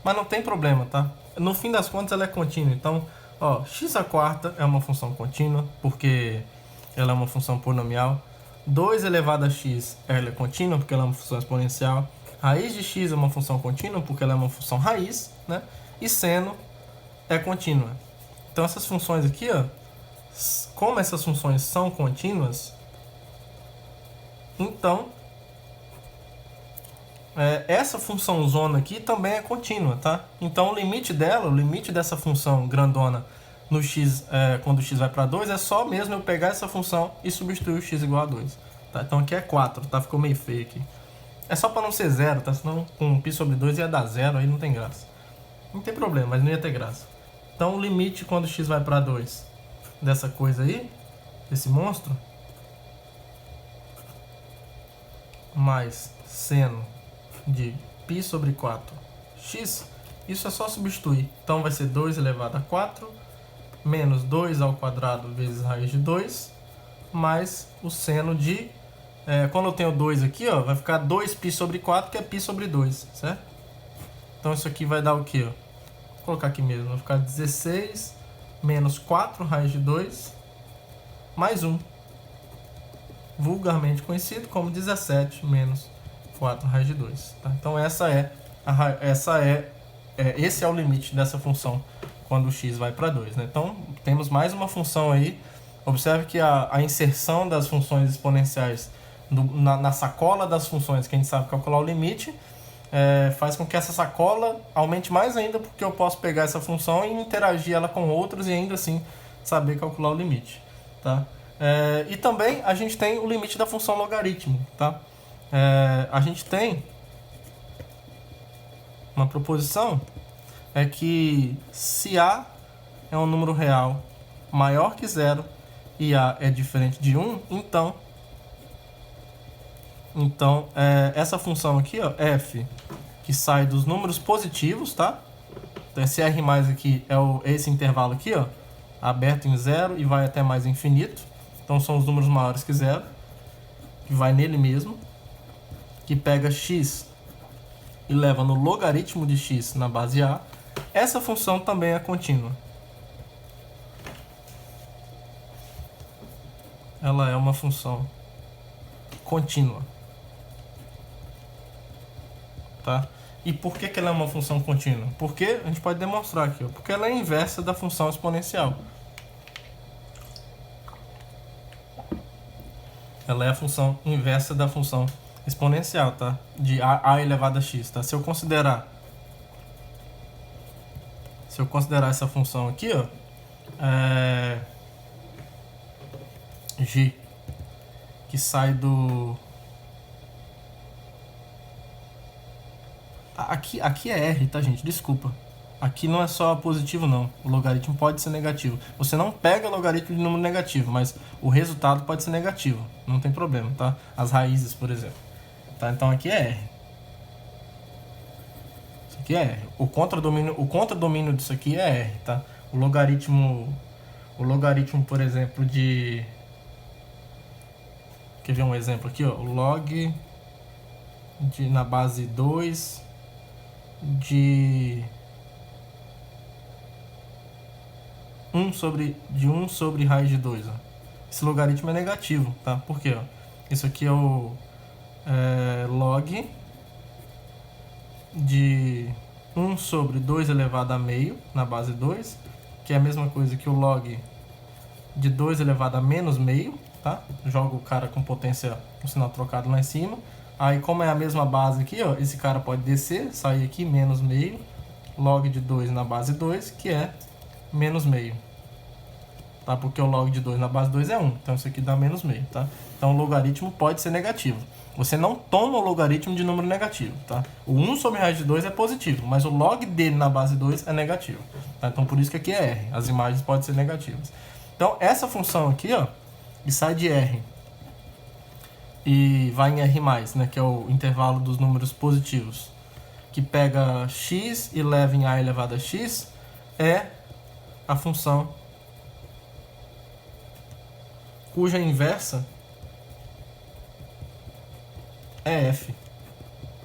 mas não tem problema, tá? No fim das contas, ela é contínua. Então, ó, x à quarta é uma função contínua, porque ela é uma função polinomial. 2 elevado a x ela é contínua, porque ela é uma função exponencial. Raiz de x é uma função contínua, porque ela é uma função raiz, né? E seno é contínua. Então, essas funções aqui, ó, como essas funções são contínuas, então essa função zona aqui também é contínua, tá? Então o limite dela, o limite dessa função grandona no x, quando o x vai para 2, é só mesmo eu pegar essa função e substituir o x igual a 2. Tá? Então aqui é 4, tá? Ficou meio feio aqui. É só para não ser 0, tá? Senão com π sobre 2 ia dar 0, aí não tem graça. Não tem problema, mas não ia ter graça. Então o limite quando o x vai para 2 dessa coisa aí, desse monstro, mais seno de π sobre 4x, isso é só substituir. Então vai ser 2 elevado a 4 menos 2 ao quadrado vezes raiz de 2 mais o seno de... quando eu tenho 2 aqui, ó, vai ficar 2π sobre 4, que é π sobre 2, certo? Então isso aqui vai dar o quê? Ó? Vou colocar aqui mesmo, vai ficar 16 menos 4 raiz de 2 mais 1, vulgarmente conhecido como 17 menos 4 raiz de 2. Tá? Então esse é o limite dessa função quando o x vai para 2. Né? Então temos mais uma função aí. Observe que a inserção das funções exponenciais na sacola das funções que a gente sabe calcular o limite faz com que essa sacola aumente mais ainda, porque eu posso pegar essa função e interagir ela com outras e ainda assim saber calcular o limite. Tá? E também a gente tem o limite da função logaritmo. Tá? A gente tem uma proposição que se A é um número real maior que 0 e A é diferente de 1, então essa função aqui, ó, f, que sai dos números positivos, tá? Então esse R mais aqui é esse intervalo aqui, ó, aberto em 0 e vai até mais infinito. Então são os números maiores que 0, que vai nele mesmo, que pega x e leva no logaritmo de x na base A. Essa função também é contínua. Ela é uma função contínua. Tá? E por que ela é uma função contínua? Porque a gente pode demonstrar aqui, ó, porque ela é a inversa da função exponencial. Ela é a função inversa da função exponencial, tá? De a elevado a x, tá? Se eu considerar essa função aqui, ó, g, que sai do... Aqui é r, tá, gente? Desculpa. Aqui não é só positivo, não. O logaritmo pode ser negativo. Você não pega logaritmo de número negativo, mas o resultado pode ser negativo. Não tem problema, tá? As raízes, por exemplo. Tá? Então aqui é r. Isso aqui é r. O contradomínio disso aqui é r, tá? O logaritmo, por exemplo, de... Quer ver um exemplo aqui, ó? O log na base 2 de 1 sobre raiz de 2. Ó. Esse logaritmo é negativo, tá? Por quê? Ó? Isso aqui é o log de 1 sobre 2 elevado a meio na base 2, que é a mesma coisa que o log de 2 elevado a menos meio, tá? Joga o cara com potência, com sinal trocado lá em cima. Aí, como é a mesma base aqui, ó, esse cara pode descer, sair aqui, menos meio, log de 2 na base 2, que é menos meio. tá? Porque o log de 2 na base 2 é 1, então isso aqui dá menos meio, tá? Então o logaritmo pode ser negativo. Você não toma o logaritmo de número negativo, tá? O 1 sobre raiz de 2 é positivo, mas o log dele na base 2 é negativo, tá? Então por isso que aqui é R, as imagens podem ser negativas. Então essa função aqui, ó, que sai de R e vai em R+, né, que é o intervalo dos números positivos, que pega x e leva em a elevado a x, é a função cuja inversa é f,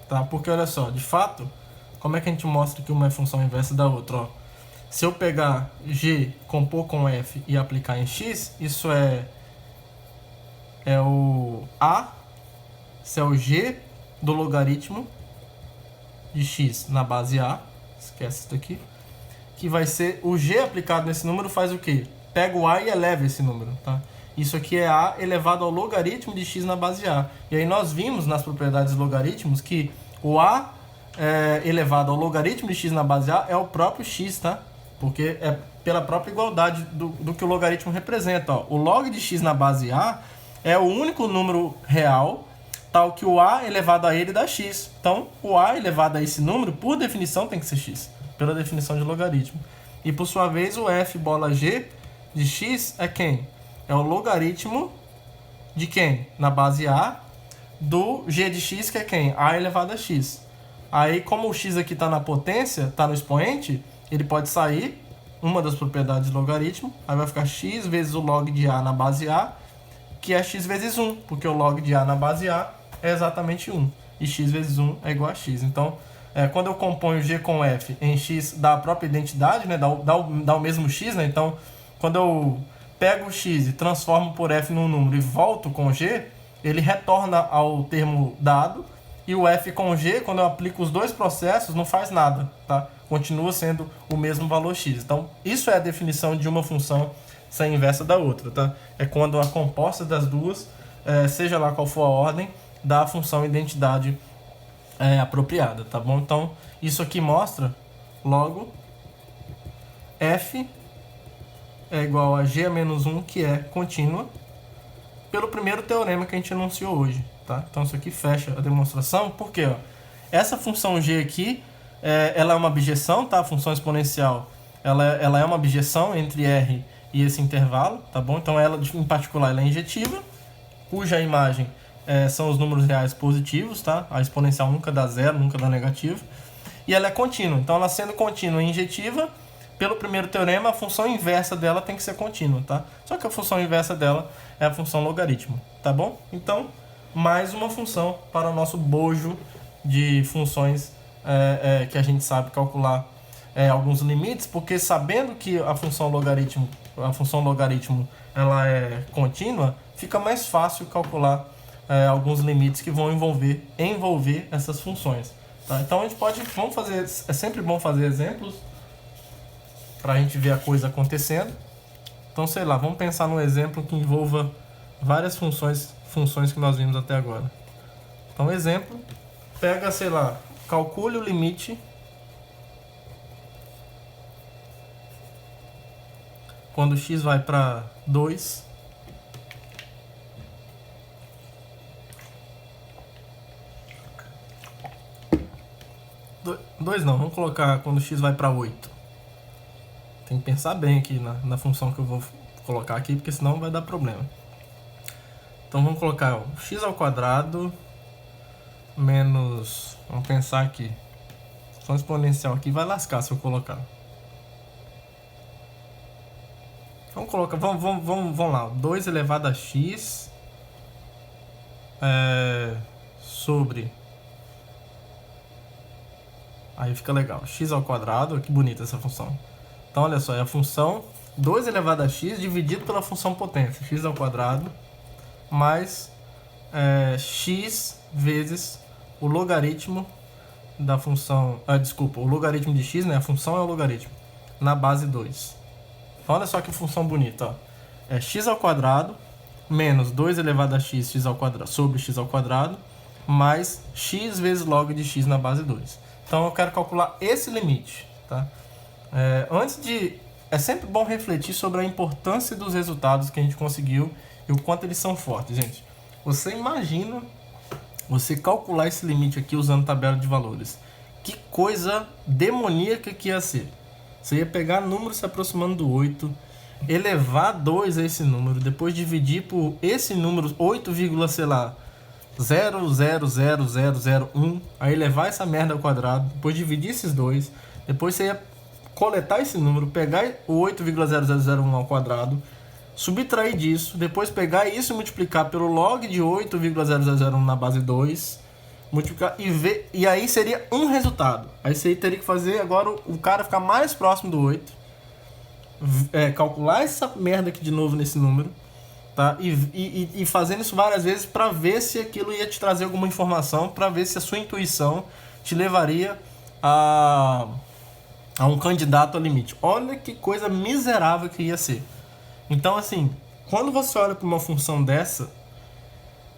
tá? Porque olha só, de fato, como é que a gente mostra que uma é função inversa da outra? Ó, se eu pegar g, compor com f e aplicar em x, isso é o a, isso é o g do logaritmo de x na base a, esquece isso daqui, que vai ser o g aplicado nesse número faz o quê? Pega o a e eleva esse número, tá? Isso aqui é a elevado ao logaritmo de x na base a. E aí nós vimos nas propriedades dos logaritmos que o a elevado ao logaritmo de x na base a é o próprio x, tá? Porque é pela própria igualdade do que o logaritmo representa. Ó. O log de x na base a é o único número real, tal que o a elevado a ele dá x. Então, o a elevado a esse número, por definição, tem que ser x, pela definição de logaritmo. E, por sua vez, o f bola g de x é quem? É o logaritmo de quem? Na base a, do g de x, que é quem? A elevado a x. Aí, como o x aqui está na potência, está no expoente, ele pode sair, uma das propriedades do logaritmo, aí vai ficar x vezes o log de a na base a, que é x vezes 1, porque o log de a na base a é exatamente 1. E x vezes 1 é igual a x. Então, quando eu componho g com f em x, dá a própria identidade, né? dá o mesmo x, né? Então, quando eu pego o x e transformo por f num número e volto com g, ele retorna ao termo dado, e o f com g, quando eu aplico os dois processos, não faz nada, tá? Continua sendo o mesmo valor x. Então, isso é a definição de uma função sem inversa da outra, tá? É quando a composta das duas, seja lá qual for a ordem, dá a função identidade apropriada, tá bom? Então, isso aqui mostra, logo, f é igual a g a menos 1, que é contínua, pelo primeiro teorema que a gente anunciou hoje, tá? Então, isso aqui fecha a demonstração, porque ó, essa função g aqui, ela é uma bijeção, tá? A função exponencial, ela é uma bijeção entre r e esse intervalo, tá bom? Então, ela, em particular, ela é injetiva, cuja imagem são os números reais positivos, tá? A exponencial nunca dá zero, nunca dá negativo. E ela é contínua. Então, ela sendo contínua e injetiva, pelo primeiro teorema, a função inversa dela tem que ser contínua, tá? Só que a função inversa dela é a função logaritmo, tá bom? Então, mais uma função para o nosso bojo de funções que a gente sabe calcular alguns limites, porque sabendo que a função logaritmo ela é contínua, fica mais fácil calcular alguns limites que vão envolver essas funções. Tá? Então a gente vamos fazer, é sempre bom fazer exemplos para a gente ver a coisa acontecendo. Então, sei lá, vamos pensar num exemplo que envolva várias funções que nós vimos até agora. Então, exemplo, pega, sei lá, calcule o limite quando x vai para 2, vamos colocar quando x vai para 8. Tem que pensar bem aqui na função que eu vou colocar aqui, porque senão vai dar problema. Então vamos colocar x ao quadrado menos, vamos pensar aqui, função exponencial aqui vai lascar se eu colocar. Vamos lá, 2 elevado a x sobre, aí fica legal, x ao quadrado, que bonita essa função. Então olha só, é a função 2 elevado a x dividido pela função potência, x ao quadrado, mais x vezes o logaritmo da função, o logaritmo de x, né? A função é o logaritmo, na base 2. Então olha só que função bonita, ó. É x ao quadrado menos 2 elevado a x ao quadrado, sobre x ao quadrado, mais x vezes log de x na base 2. Então eu quero calcular esse limite, tá? Antes de é sempre bom refletir sobre a importância dos resultados que a gente conseguiu e o quanto eles são fortes, gente. Você imagina você calcular esse limite aqui usando tabela de valores. Que coisa demoníaca que ia ser. Você ia pegar números se aproximando do 8, elevar 2 a esse número, depois dividir por esse número 8, sei lá, 0,00001, aí levar essa merda ao quadrado, depois dividir esses dois, depois você ia coletar esse número, pegar o 8,0001 ao quadrado, subtrair disso, depois pegar isso e multiplicar pelo log de 8,0001 na base 2, multiplicar e ver, e aí seria um resultado. Aí você teria que fazer agora o cara ficar mais próximo do 8, calcular essa merda aqui de novo nesse número, tá? E fazendo isso várias vezes para ver se aquilo ia te trazer alguma informação, para ver se a sua intuição te levaria a um candidato ao limite. Olha que coisa miserável que ia ser. Então, assim, quando você olha para uma função dessa,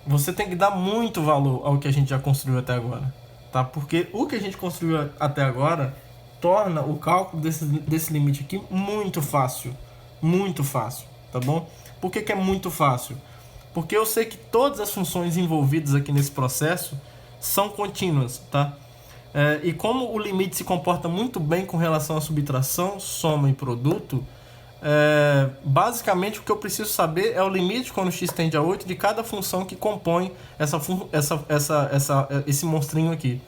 você tem que dar muito valor ao que a gente já construiu até agora, tá? Porque o que a gente construiu até agora torna o cálculo desse limite aqui muito fácil, tá bom? Por que é muito fácil? Porque eu sei que todas as funções envolvidas aqui nesse processo são contínuas, tá? E como o limite se comporta muito bem com relação à subtração, soma e produto, basicamente o que eu preciso saber é o limite quando x tende a 8 de cada função que compõe esse monstrinho aqui,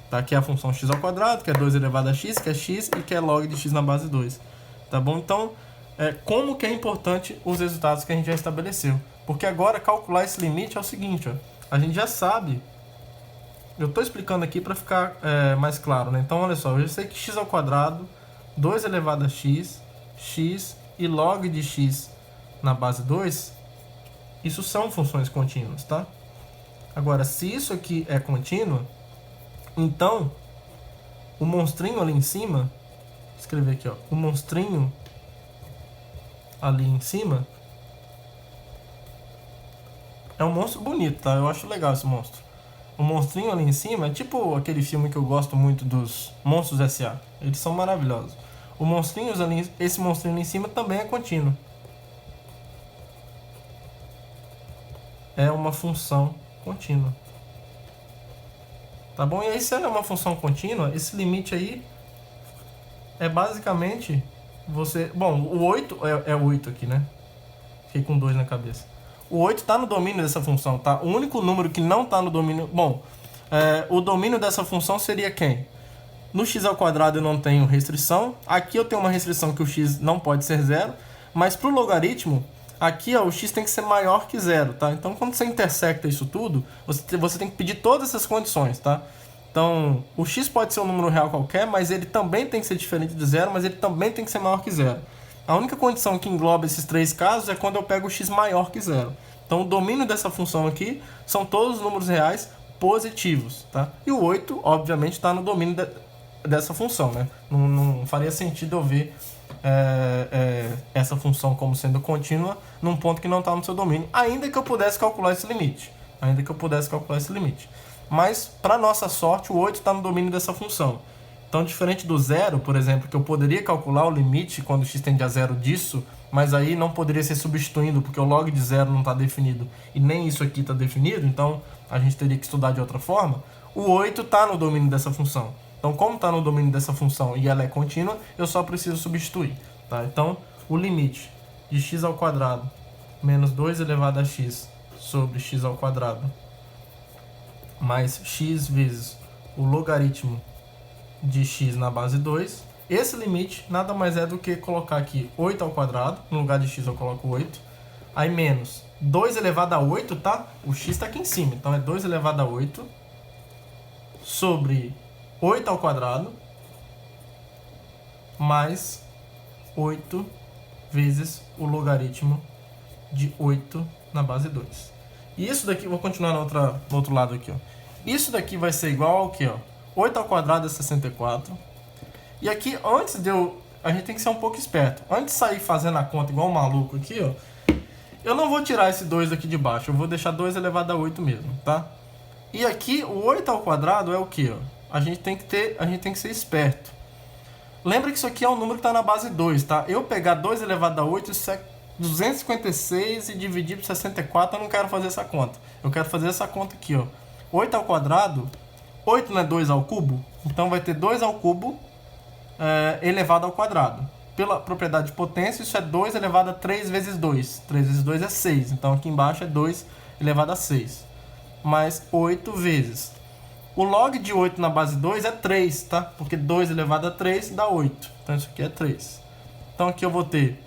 tá? Que é a função x ao quadrado, que é 2 elevado a x, que é x e que é log de x na base 2, tá bom? Então, como que é importante os resultados que a gente já estabeleceu? Porque agora calcular esse limite é o seguinte, ó, a gente já sabe. Eu estou explicando aqui para ficar mais claro, né? Então, olha só, eu já sei que x ao quadrado, 2 elevado a x, x e log de x na base 2, isso são funções contínuas, tá? Agora, se isso aqui é contínuo, então, o monstrinho ali em cima, vou escrever aqui, ó, o monstrinho ali em cima é um monstro bonito, tá? Eu acho legal esse monstro. O monstrinho ali em cima é tipo aquele filme que eu gosto muito dos Monstros S.A. Eles são maravilhosos. Esse monstrinho ali em cima também é contínuo. É uma função contínua. Tá bom? E aí, se ela é uma função contínua, esse limite aí é basicamente você... Bom, o 8 é 8 aqui, né? Fiquei com 2 na cabeça. O 8 está no domínio dessa função, tá? O único número que não está no domínio... Bom, o domínio dessa função seria quem? No x ao quadrado eu não tenho restrição. Aqui eu tenho uma restrição que o x não pode ser 0. Mas para o logaritmo, aqui ó, o x tem que ser maior que 0, tá? Então, quando você intersecta isso tudo, você tem que pedir todas essas condições, tá? Então, o x pode ser um número real qualquer, mas ele também tem que ser diferente de 0, mas ele também tem que ser maior que 0. A única condição que engloba esses três casos é quando eu pego o x maior que 0. Então, o domínio dessa função aqui são todos os números reais positivos, tá? E o 8, obviamente, está no domínio dessa função, né? Não faria sentido eu ver essa função como sendo contínua num ponto que não está no seu domínio, ainda que eu pudesse calcular esse limite. Mas, para nossa sorte, o 8 está no domínio dessa função. Então, diferente do 0, por exemplo, que eu poderia calcular o limite quando x tende a 0 disso, mas aí não poderia ser substituindo, porque o log de 0 não está definido e nem isso aqui está definido, então a gente teria que estudar de outra forma. O 8 está no domínio dessa função. Então, como está no domínio dessa função e ela é contínua, eu só preciso substituir, tá? Então, o limite de x ao quadrado menos 2 elevado a x sobre x ao quadrado mais x vezes o logaritmo de x na base 2. Esse limite nada mais é do que colocar aqui 8 ao quadrado, no lugar de x eu coloco 8, aí menos 2 elevado a 8, tá? O x está aqui em cima, então é 2 elevado a 8 sobre 8 ao quadrado mais 8 vezes o logaritmo de 8 na base 2. E isso daqui, vou continuar no outro lado aqui, ó. Isso daqui vai ser igual ao que, ó? 8 ao quadrado é 64. E aqui, a gente tem que ser um pouco esperto. Antes de sair fazendo a conta igual um maluco aqui, ó, eu não vou tirar esse 2 aqui de baixo. Eu vou deixar 2 elevado a 8 mesmo, tá? E aqui, o 8 ao quadrado é o que, ó? A gente tem que ser esperto. Lembra que isso aqui é um número que está na base 2, tá? Eu pegar 2 elevado a 8, isso é 256 e dividir por 64, eu não quero fazer essa conta. Eu quero fazer essa conta aqui, ó. 8 ao quadrado, 8 não é 2 ao cubo? Então vai ter 2 ao cubo elevado ao quadrado. Pela propriedade de potência, isso é 2 elevado a 3 vezes 2. 3 vezes 2 é 6. Então aqui embaixo é 2 elevado a 6. Mais 8 vezes. O log de 8 na base 2 é 3, tá? Porque 2 elevado a 3 dá 8. Então isso aqui é 3. Então aqui eu vou ter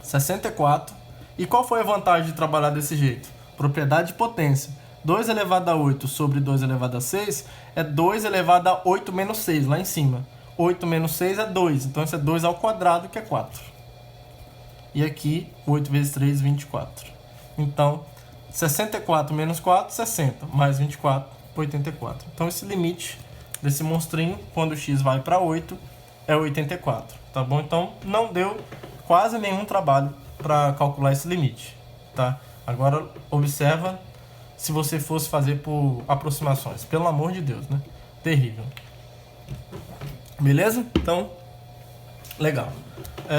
64. E qual foi a vantagem de trabalhar desse jeito? Propriedade de potência. 2 elevado a 8 sobre 2 elevado a 6 é 2 elevado a 8 menos 6, lá em cima. 8 menos 6 é 2, então isso é 2 ao quadrado, que é 4. E aqui, 8 vezes 3, 24. Então, 64 menos 4, 60. Mais 24, 84. Então, esse limite desse monstrinho, quando o x vai para 8, é 84. Tá bom? Então, não deu quase nenhum trabalho para calcular esse limite. Tá? Agora, observa se você fosse fazer por aproximações. Pelo amor de Deus, né? Terrível. Beleza? Então, legal.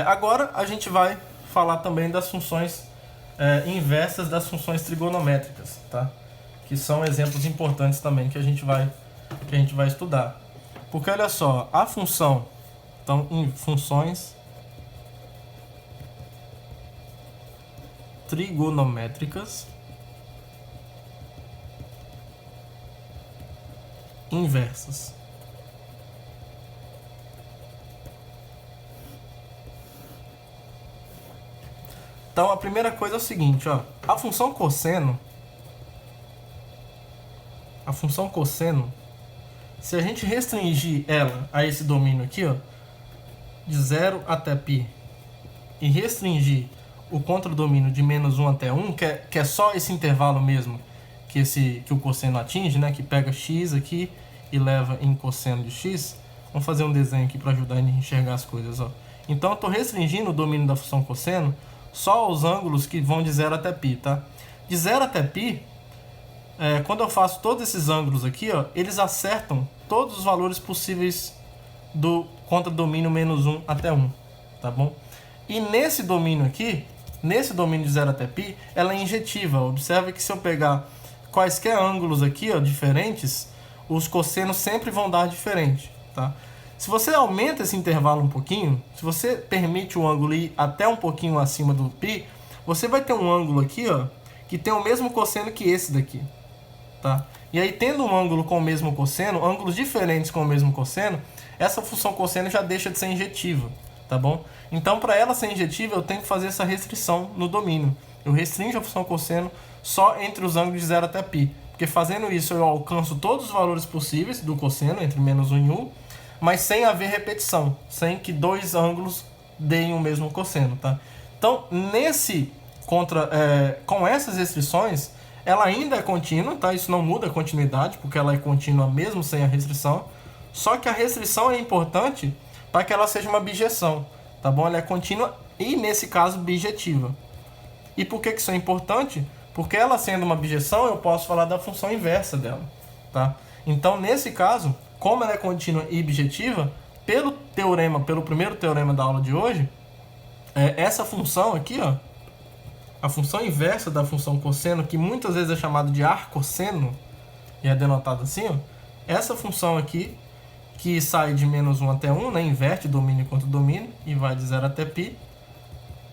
Agora a gente vai falar também das funções inversas das funções trigonométricas, tá? Que são exemplos importantes também que a gente vai estudar. Porque olha só, a função, então, em funções trigonométricas inversas. Então, a primeira coisa é o seguinte, ó. A função cosseno, se a gente restringir ela a esse domínio aqui, ó, de 0 até π, e restringir o contradomínio de menos 1 até 1, que é só esse intervalo mesmo que o cosseno atinge, né, que pega x aqui e leva em cosseno de x. Vamos fazer um desenho aqui para ajudar a enxergar as coisas, ó. Então, eu estou restringindo o domínio da função cosseno só aos ângulos que vão de 0 até π, tá? De 0 até π, quando eu faço todos esses ângulos aqui, ó, eles acertam todos os valores possíveis do contradomínio menos 1 até 1, tá bom? E nesse domínio aqui, nesse domínio de 0 até π, ela é injetiva. Observe que se eu pegar quaisquer ângulos aqui, ó, diferentes, os cossenos sempre vão dar diferente, tá? Se você aumenta esse intervalo um pouquinho, se você permite o ângulo ir até um pouquinho acima do π, você vai ter um ângulo aqui, ó, que tem o mesmo cosseno que esse daqui, tá? E aí, tendo um ângulo com o mesmo cosseno, ângulos diferentes com o mesmo cosseno, essa função cosseno já deixa de ser injetiva, tá bom? Então, para ela ser injetiva, eu tenho que fazer essa restrição no domínio. Eu restringo a função cosseno só entre os ângulos de 0 até π, porque fazendo isso eu alcanço todos os valores possíveis do cosseno, entre menos 1 e 1, mas sem haver repetição, sem que dois ângulos deem o mesmo cosseno, tá? Então, com essas restrições, ela ainda é contínua, tá? Isso não muda a continuidade, porque ela é contínua mesmo sem a restrição, só que a restrição é importante para que ela seja uma bijeção, tá bom? Ela é contínua e, nesse caso, bijetiva. E por que isso é importante? Porque ela sendo uma bijeção, eu posso falar da função inversa dela, tá? Então, nesse caso, como ela é contínua e bijetiva, pelo primeiro teorema da aula de hoje, essa função aqui, ó, a função inversa da função cosseno, que muitas vezes é chamada de arcosseno, e é denotada assim, ó, essa função aqui, que sai de menos 1 até 1, né, inverte domínio contra domínio, e vai de 0 até π,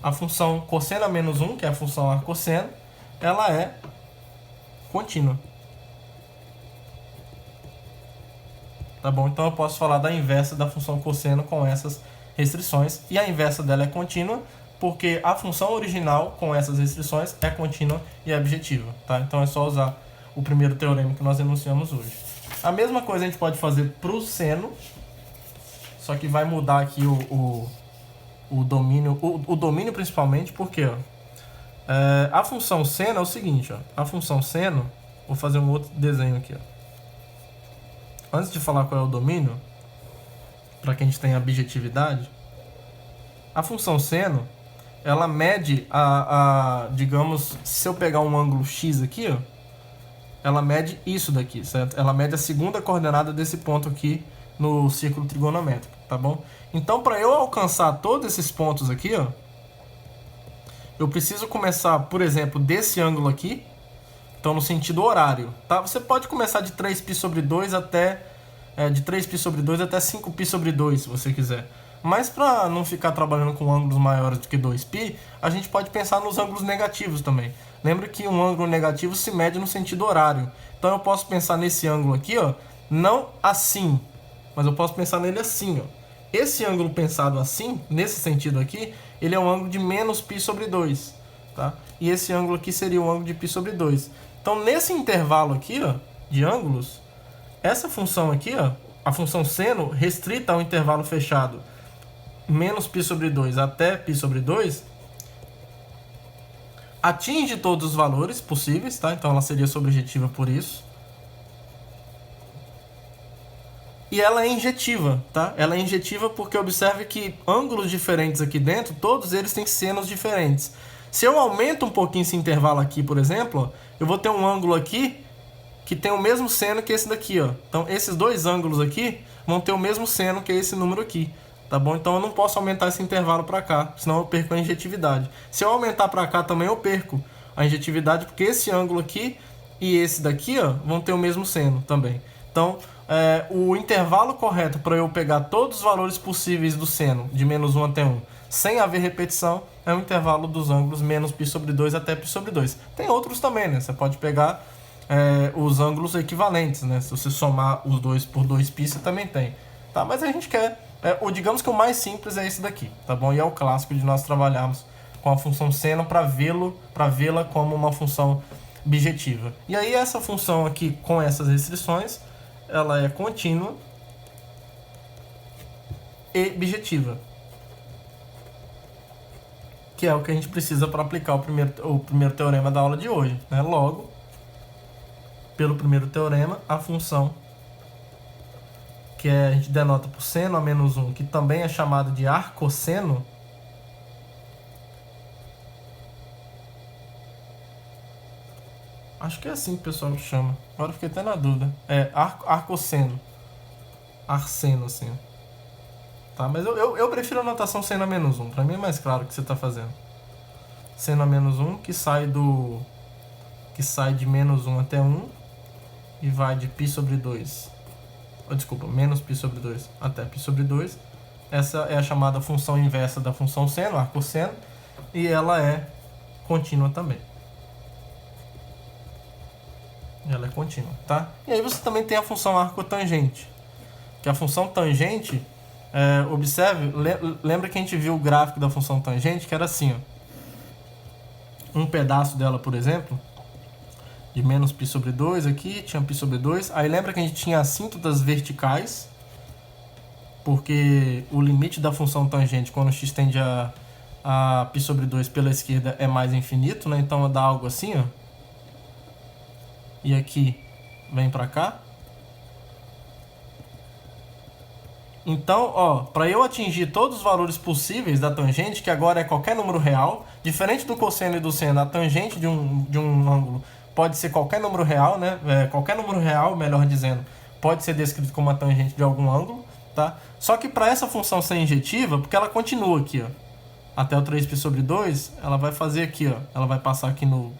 a função cosseno a menos 1, que é a função arcosseno, ela é contínua. Tá bom? Então eu posso falar da inversa da função cosseno com essas restrições, e a inversa dela é contínua, porque a função original com essas restrições é contínua e é objetiva, tá? Então é só usar o primeiro teorema que nós enunciamos hoje. A mesma coisa a gente pode fazer para o seno, só que vai mudar aqui o domínio, o domínio principalmente, porque ó, a função seno é o seguinte, ó, a função seno, vou fazer um outro desenho aqui, ó. Antes de falar qual é o domínio, para que a gente tenha objetividade, a função seno, ela mede digamos, se eu pegar um ângulo x aqui, ó, ela mede isso daqui, certo? Ela mede a segunda coordenada desse ponto aqui no círculo trigonométrico. tá bom? Então, para eu alcançar todos esses pontos aqui, ó, eu preciso começar, por exemplo, desse ângulo aqui, então no sentido horário, tá? Você pode começar de 3π sobre 2 até de 3π sobre 2 até 5π sobre 2, se você quiser. Mas para não ficar trabalhando com ângulos maiores do que 2π, a gente pode pensar nos ângulos negativos também. Lembra que um ângulo negativo se mede no sentido horário. Então eu posso pensar nesse ângulo aqui, ó, não assim, mas eu posso pensar nele assim, ó. Esse ângulo pensado assim, nesse sentido aqui, ele é um ângulo de menos π sobre 2, tá? E esse ângulo aqui seria um ângulo de π sobre 2. Então nesse intervalo aqui, ó, de ângulos, essa função aqui, ó, a função seno restrita ao intervalo fechado menos π sobre 2 até π sobre 2, atinge todos os valores possíveis, tá? Então ela seria sobrejetiva por isso. E ela é injetiva, tá? Ela é injetiva porque observe que ângulos diferentes aqui dentro, todos eles têm senos diferentes. Se eu aumento um pouquinho esse intervalo aqui, por exemplo, eu vou ter um ângulo aqui que tem o mesmo seno que esse daqui, ó. Então esses dois ângulos aqui vão ter o mesmo seno que esse número aqui, tá bom? Então eu não posso aumentar esse intervalo para cá, senão eu perco a injetividade. Se eu aumentar para cá também eu perco a injetividade, porque esse ângulo aqui e esse daqui, ó, vão ter o mesmo seno também. Então o intervalo correto para eu pegar todos os valores possíveis do seno, de menos 1 até 1, sem haver repetição, é o intervalo dos ângulos menos π sobre 2 até π sobre 2. Tem outros também, né? Você pode pegar os ângulos equivalentes, né? Se você somar os dois por 2π, você também tem. Tá? Mas a gente quer, digamos que o mais simples é esse daqui, tá bom? E é o clássico de nós trabalharmos com a função seno para vê-la como uma função bijetiva. E aí essa função aqui, com essas restrições, ela é contínua e bijetiva, que é o que a gente precisa para aplicar o primeiro teorema da aula de hoje, né? Logo, pelo primeiro teorema, a função que a gente denota por seno a menos 1, que também é chamada de arcosseno, acho que é assim que o pessoal chama. Agora eu fiquei até na dúvida. Arcosseno. Arseno, assim. Tá, mas eu prefiro a notação seno a menos 1. Pra mim é mais claro o que você tá fazendo. Seno a menos 1, que sai de menos 1 até 1 e vai de π sobre 2. Menos π sobre 2 até π sobre 2. Essa é a chamada função inversa da função seno, arcosseno, e ela é contínua também. Ela é contínua, tá? E aí você também tem a função arcotangente, que a função tangente, observe, lembra que a gente viu o gráfico da função tangente, que era assim, ó, um pedaço dela, por exemplo, de menos π sobre 2 aqui, tinha π sobre 2, aí lembra que a gente tinha assíntotas verticais, porque o limite da função tangente, quando x tende a π sobre 2 pela esquerda, é mais infinito, né? Então dá algo assim, ó. E aqui vem para cá. Então, ó, para eu atingir todos os valores possíveis da tangente, que agora é qualquer número real, diferente do cosseno e do seno, a tangente de um ângulo pode ser qualquer número real, né? Qualquer número real, melhor dizendo, pode ser descrito como a tangente de algum ângulo, tá? Só que para essa função ser injetiva, porque ela continua aqui, ó, até o 3π sobre 2, ela vai fazer aqui, ó, ela vai passar aqui no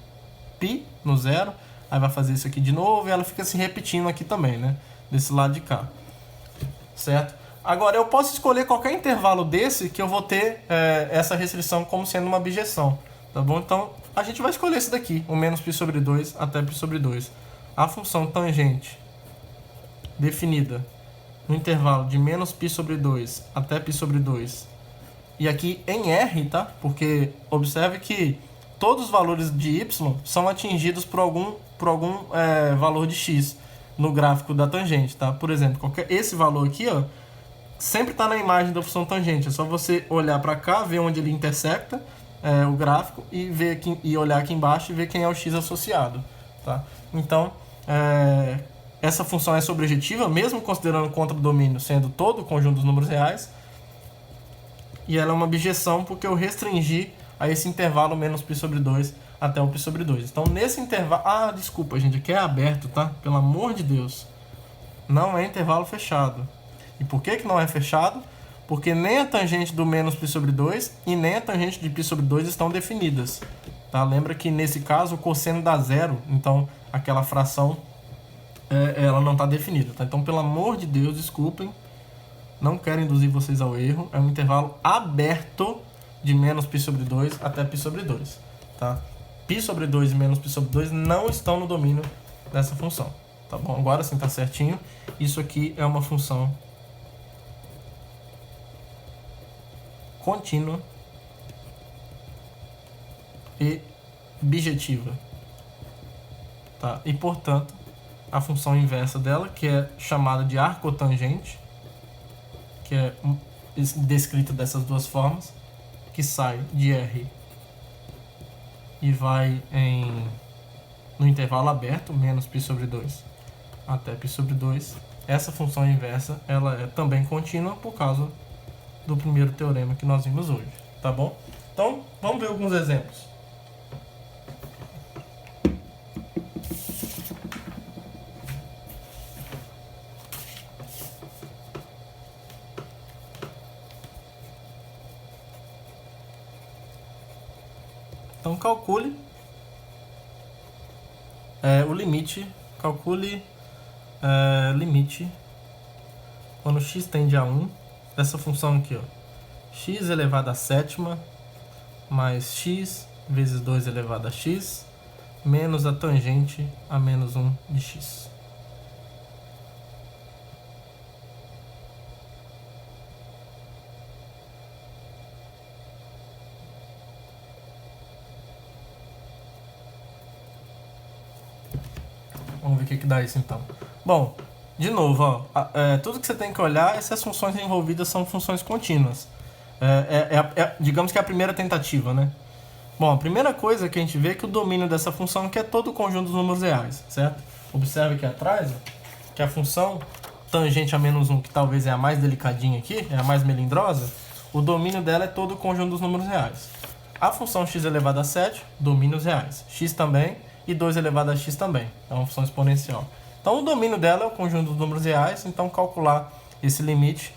π, no zero, aí vai fazer isso aqui de novo e ela fica se repetindo aqui também, né? Desse lado de cá. Certo? Agora, eu posso escolher qualquer intervalo desse que eu vou ter essa restrição como sendo uma bijeção. Tá bom? Então, a gente vai escolher esse daqui, o menos π sobre 2 até π sobre 2. A função tangente definida no intervalo de menos π sobre 2 até π sobre 2. E aqui em R, tá? Porque observe que todos os valores de y são atingidos por algum valor de x no gráfico da tangente, tá? Por exemplo, esse valor aqui, ó, sempre está na imagem da função tangente. É só você olhar para cá, ver onde ele intersecta o gráfico e ver aqui, e olhar aqui embaixo e ver quem é o x associado, tá? Então, essa função é sobrejetiva, mesmo considerando o contradomínio sendo todo o conjunto dos números reais, e ela é uma bijeção porque eu restringi a esse intervalo menos π sobre 2 até o π sobre 2. Então, nesse intervalo... desculpa, gente, aqui é aberto, tá? Pelo amor de Deus. Não é intervalo fechado. E por que não é fechado? Porque nem a tangente do menos π sobre 2 e nem a tangente de π sobre 2 estão definidas. Tá? Lembra que nesse caso o cosseno dá zero, então aquela fração ela não está definida. Tá? Então, pelo amor de Deus, desculpem, não quero induzir vocês ao erro. É um intervalo aberto de menos π sobre 2 até π sobre 2. Tá? π sobre 2 e menos π sobre 2 não estão no domínio dessa função. Tá bom? Agora sim está certinho. Isso aqui é uma função contínua e bijetiva. Tá? E, portanto, a função inversa dela, que é chamada de arcotangente, que é descrita dessas duas formas, que sai de R e vai no intervalo aberto, menos π sobre 2 até π sobre 2. Essa função inversa ela é também contínua por causa do primeiro teorema que nós vimos hoje. Tá bom? Então, vamos ver alguns exemplos. Então, calcule o limite, limite quando x tende a 1, dessa função aqui, ó, x elevado a sétima mais x vezes 2 elevado a x menos a tangente a menos 1 de x. Vamos ver o que dá isso então. Bom, de novo, ó, tudo que você tem que olhar é se as funções envolvidas são funções contínuas. Digamos que é a primeira tentativa, né? Bom, a primeira coisa que a gente vê é que o domínio dessa função aqui é todo o conjunto dos números reais, certo? Observe aqui atrás, ó, que a função tangente a menos 1, que talvez é a mais delicadinha aqui, é a mais melindrosa, o domínio dela é todo o conjunto dos números reais. A função x elevado a 7, domínios reais. X também e 2 elevado a x também. É uma função exponencial. Então, o domínio dela é o conjunto dos números reais, então calcular esse limite.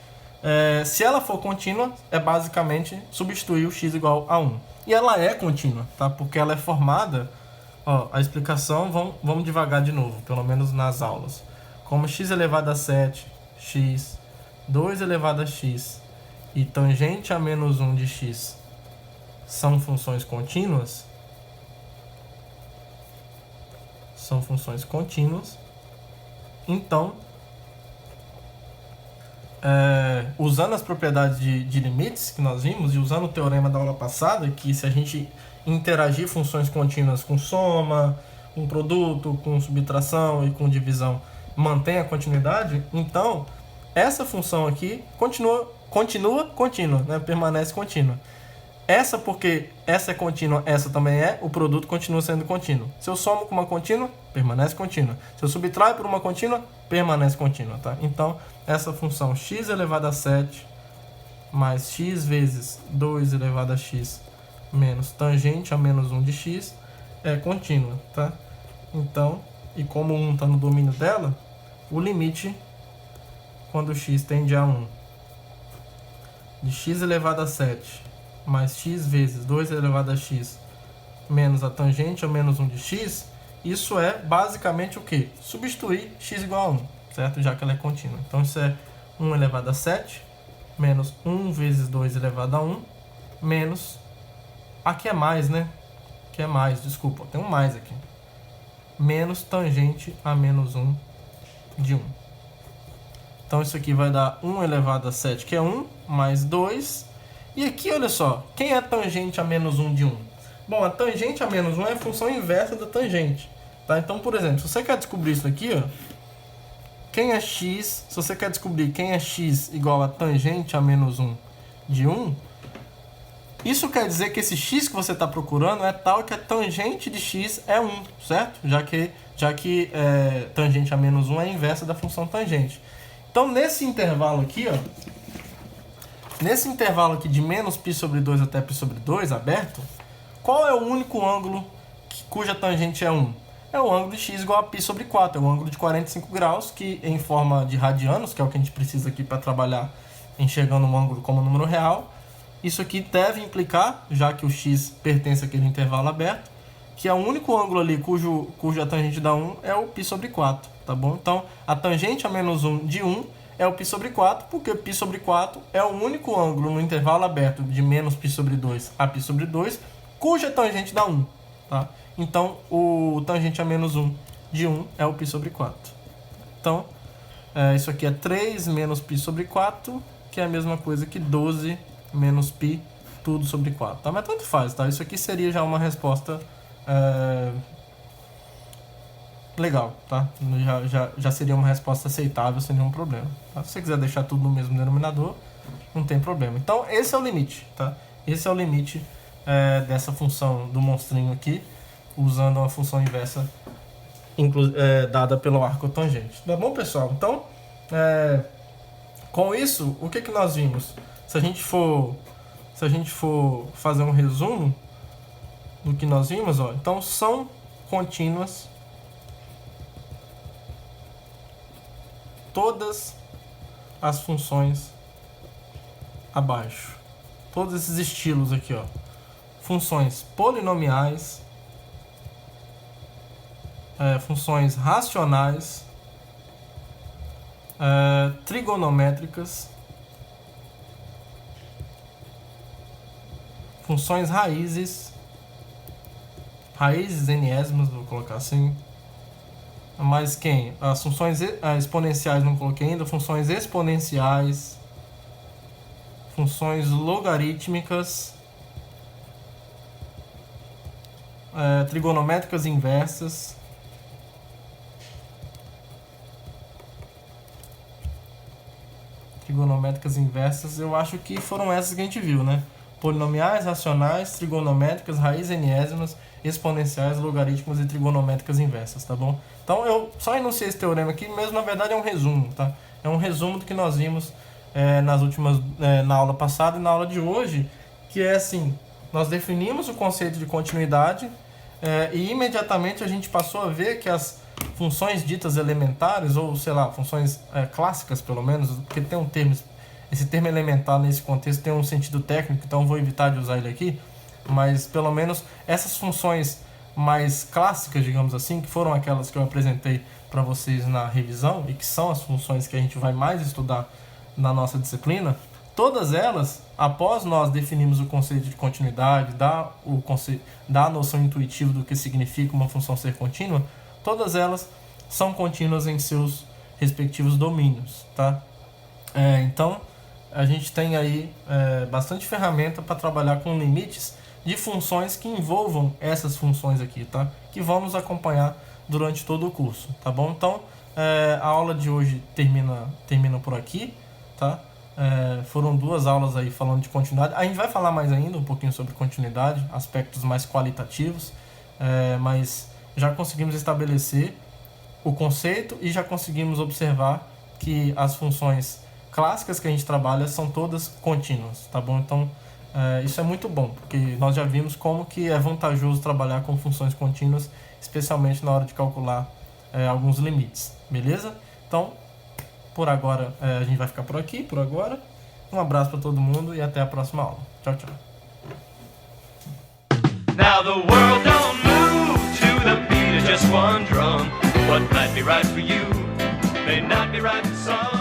Se ela for contínua, é basicamente substituir o x igual a 1. E ela é contínua, tá? Porque ela é formada, ó, a explicação, vamos devagar de novo, pelo menos nas aulas. Como x elevado a 7, x, 2 elevado a x e tangente a menos 1 de x são funções contínuas, então, usando as propriedades de limites que nós vimos e usando o teorema da aula passada, que se a gente interagir funções contínuas com soma, com produto, com subtração e com divisão, mantém a continuidade, então essa função aqui continua contínua, né? Permanece contínua. Essa, porque essa é contínua, essa também é, o produto continua sendo contínuo. Se eu somo com uma contínua, permanece contínua. Se eu subtraio por uma contínua, permanece contínua, tá? Então, essa função x elevado a 7 mais x vezes 2 elevado a x menos tangente a menos 1 de x é contínua, tá? Então, e como 1 está no domínio dela, o limite, quando x tende a 1, de x elevado a 7 mais x vezes 2 elevado a x menos a tangente a menos 1 de x, isso é basicamente o quê? Substituir x igual a 1, certo? Já que ela é contínua. Então, isso é 1 elevado a 7 menos 1 vezes 2 elevado a 1 menos... Aqui é mais, né? Aqui é mais, desculpa, tem um mais aqui. Menos tangente a menos 1 de 1. Então, isso aqui vai dar 1 elevado a 7, que é 1, mais 2... E aqui, olha só, quem é tangente a menos 1 de 1? Bom, a tangente a menos 1 é a função inversa da tangente. Tá? Então, por exemplo, se você quer descobrir isso aqui, ó, quem é x, se você quer descobrir quem é x igual a tangente a menos 1 de 1, isso quer dizer que esse x que você está procurando é tal que a tangente de x é 1, certo? Já que tangente a menos 1 é a inversa da função tangente. Então, nesse intervalo aqui, ó, nesse intervalo aqui de menos π sobre 2 até π sobre 2, aberto, qual é o único ângulo cuja tangente é 1? É o ângulo de x igual a π sobre 4, é o ângulo de 45 graus, que em forma de radianos, que é o que a gente precisa aqui para trabalhar enxergando um ângulo como número real. Isso aqui deve implicar, já que o x pertence àquele intervalo aberto, que é o único ângulo ali cuja tangente dá 1 é o π sobre 4, tá bom? Então, a tangente a menos 1 de 1 é o π sobre 4, porque π sobre 4 é o único ângulo no intervalo aberto de menos π sobre 2 a π sobre 2, cuja tangente dá 1, tá? Então, o tangente a menos 1 de 1 é o π sobre 4. Então, isso aqui é 3 menos π sobre 4, que é a mesma coisa que 12 menos π, tudo sobre 4. Tá? Mas tanto faz, tá? Isso aqui seria já uma resposta legal, tá? Já seria uma resposta aceitável sem nenhum problema. Tá? Se você quiser deixar tudo no mesmo denominador, não tem problema. Então, esse é o limite, tá? Esse é o limite dessa função do monstrinho aqui, usando uma função inversa dada pelo arco tangente. Tá bom, pessoal? Então, com isso, o que nós vimos? Se a gente for fazer um resumo do que nós vimos, ó, então são contínuas todas as funções abaixo. Todos esses estilos aqui, ó. Funções polinomiais, funções racionais, trigonométricas, funções raízes enésimas, vou colocar assim. Mas quem? As funções exponenciais não coloquei ainda, funções exponenciais, funções logarítmicas, trigonométricas inversas, eu acho que foram essas que a gente viu, né? Polinomiais, racionais, trigonométricas, raízes enésimas, exponenciais, logarítmicas e trigonométricas inversas, tá bom? Então eu só enunciei esse teorema aqui, mesmo na verdade é um resumo, tá? É um resumo do que nós vimos na aula passada e na aula de hoje, que é assim, nós definimos o conceito de continuidade e imediatamente a gente passou a ver que as funções ditas elementares, ou sei lá, funções clássicas pelo menos, porque tem um termo, esse termo elementar nesse contexto tem um sentido técnico, então eu vou evitar de usar ele aqui, mas pelo menos essas funções mais clássicas, digamos assim, que foram aquelas que eu apresentei para vocês na revisão e que são as funções que a gente vai mais estudar na nossa disciplina, todas elas, após nós definirmos o conceito de continuidade, dar a noção intuitiva do que significa uma função ser contínua, todas elas são contínuas em seus respectivos domínios, tá? Então, a gente tem aí bastante ferramenta para trabalhar com limites de funções que envolvam essas funções aqui, tá? Que vamos acompanhar durante todo o curso, tá bom? Então, a aula de hoje termina por aqui, tá? Foram 2 aulas aí falando de continuidade. A gente vai falar mais ainda um pouquinho sobre continuidade, aspectos mais qualitativos, mas já conseguimos estabelecer o conceito e já conseguimos observar que as funções clássicas que a gente trabalha são todas contínuas, tá bom? Então, isso é muito bom, porque nós já vimos como que é vantajoso trabalhar com funções contínuas, especialmente na hora de calcular alguns limites, beleza? Então, por agora, a gente vai ficar por aqui, por agora. Um abraço para todo mundo e até a próxima aula. Tchau, tchau. Now the world don't move to the beat of just one drum. What might be right for you may not be right for some.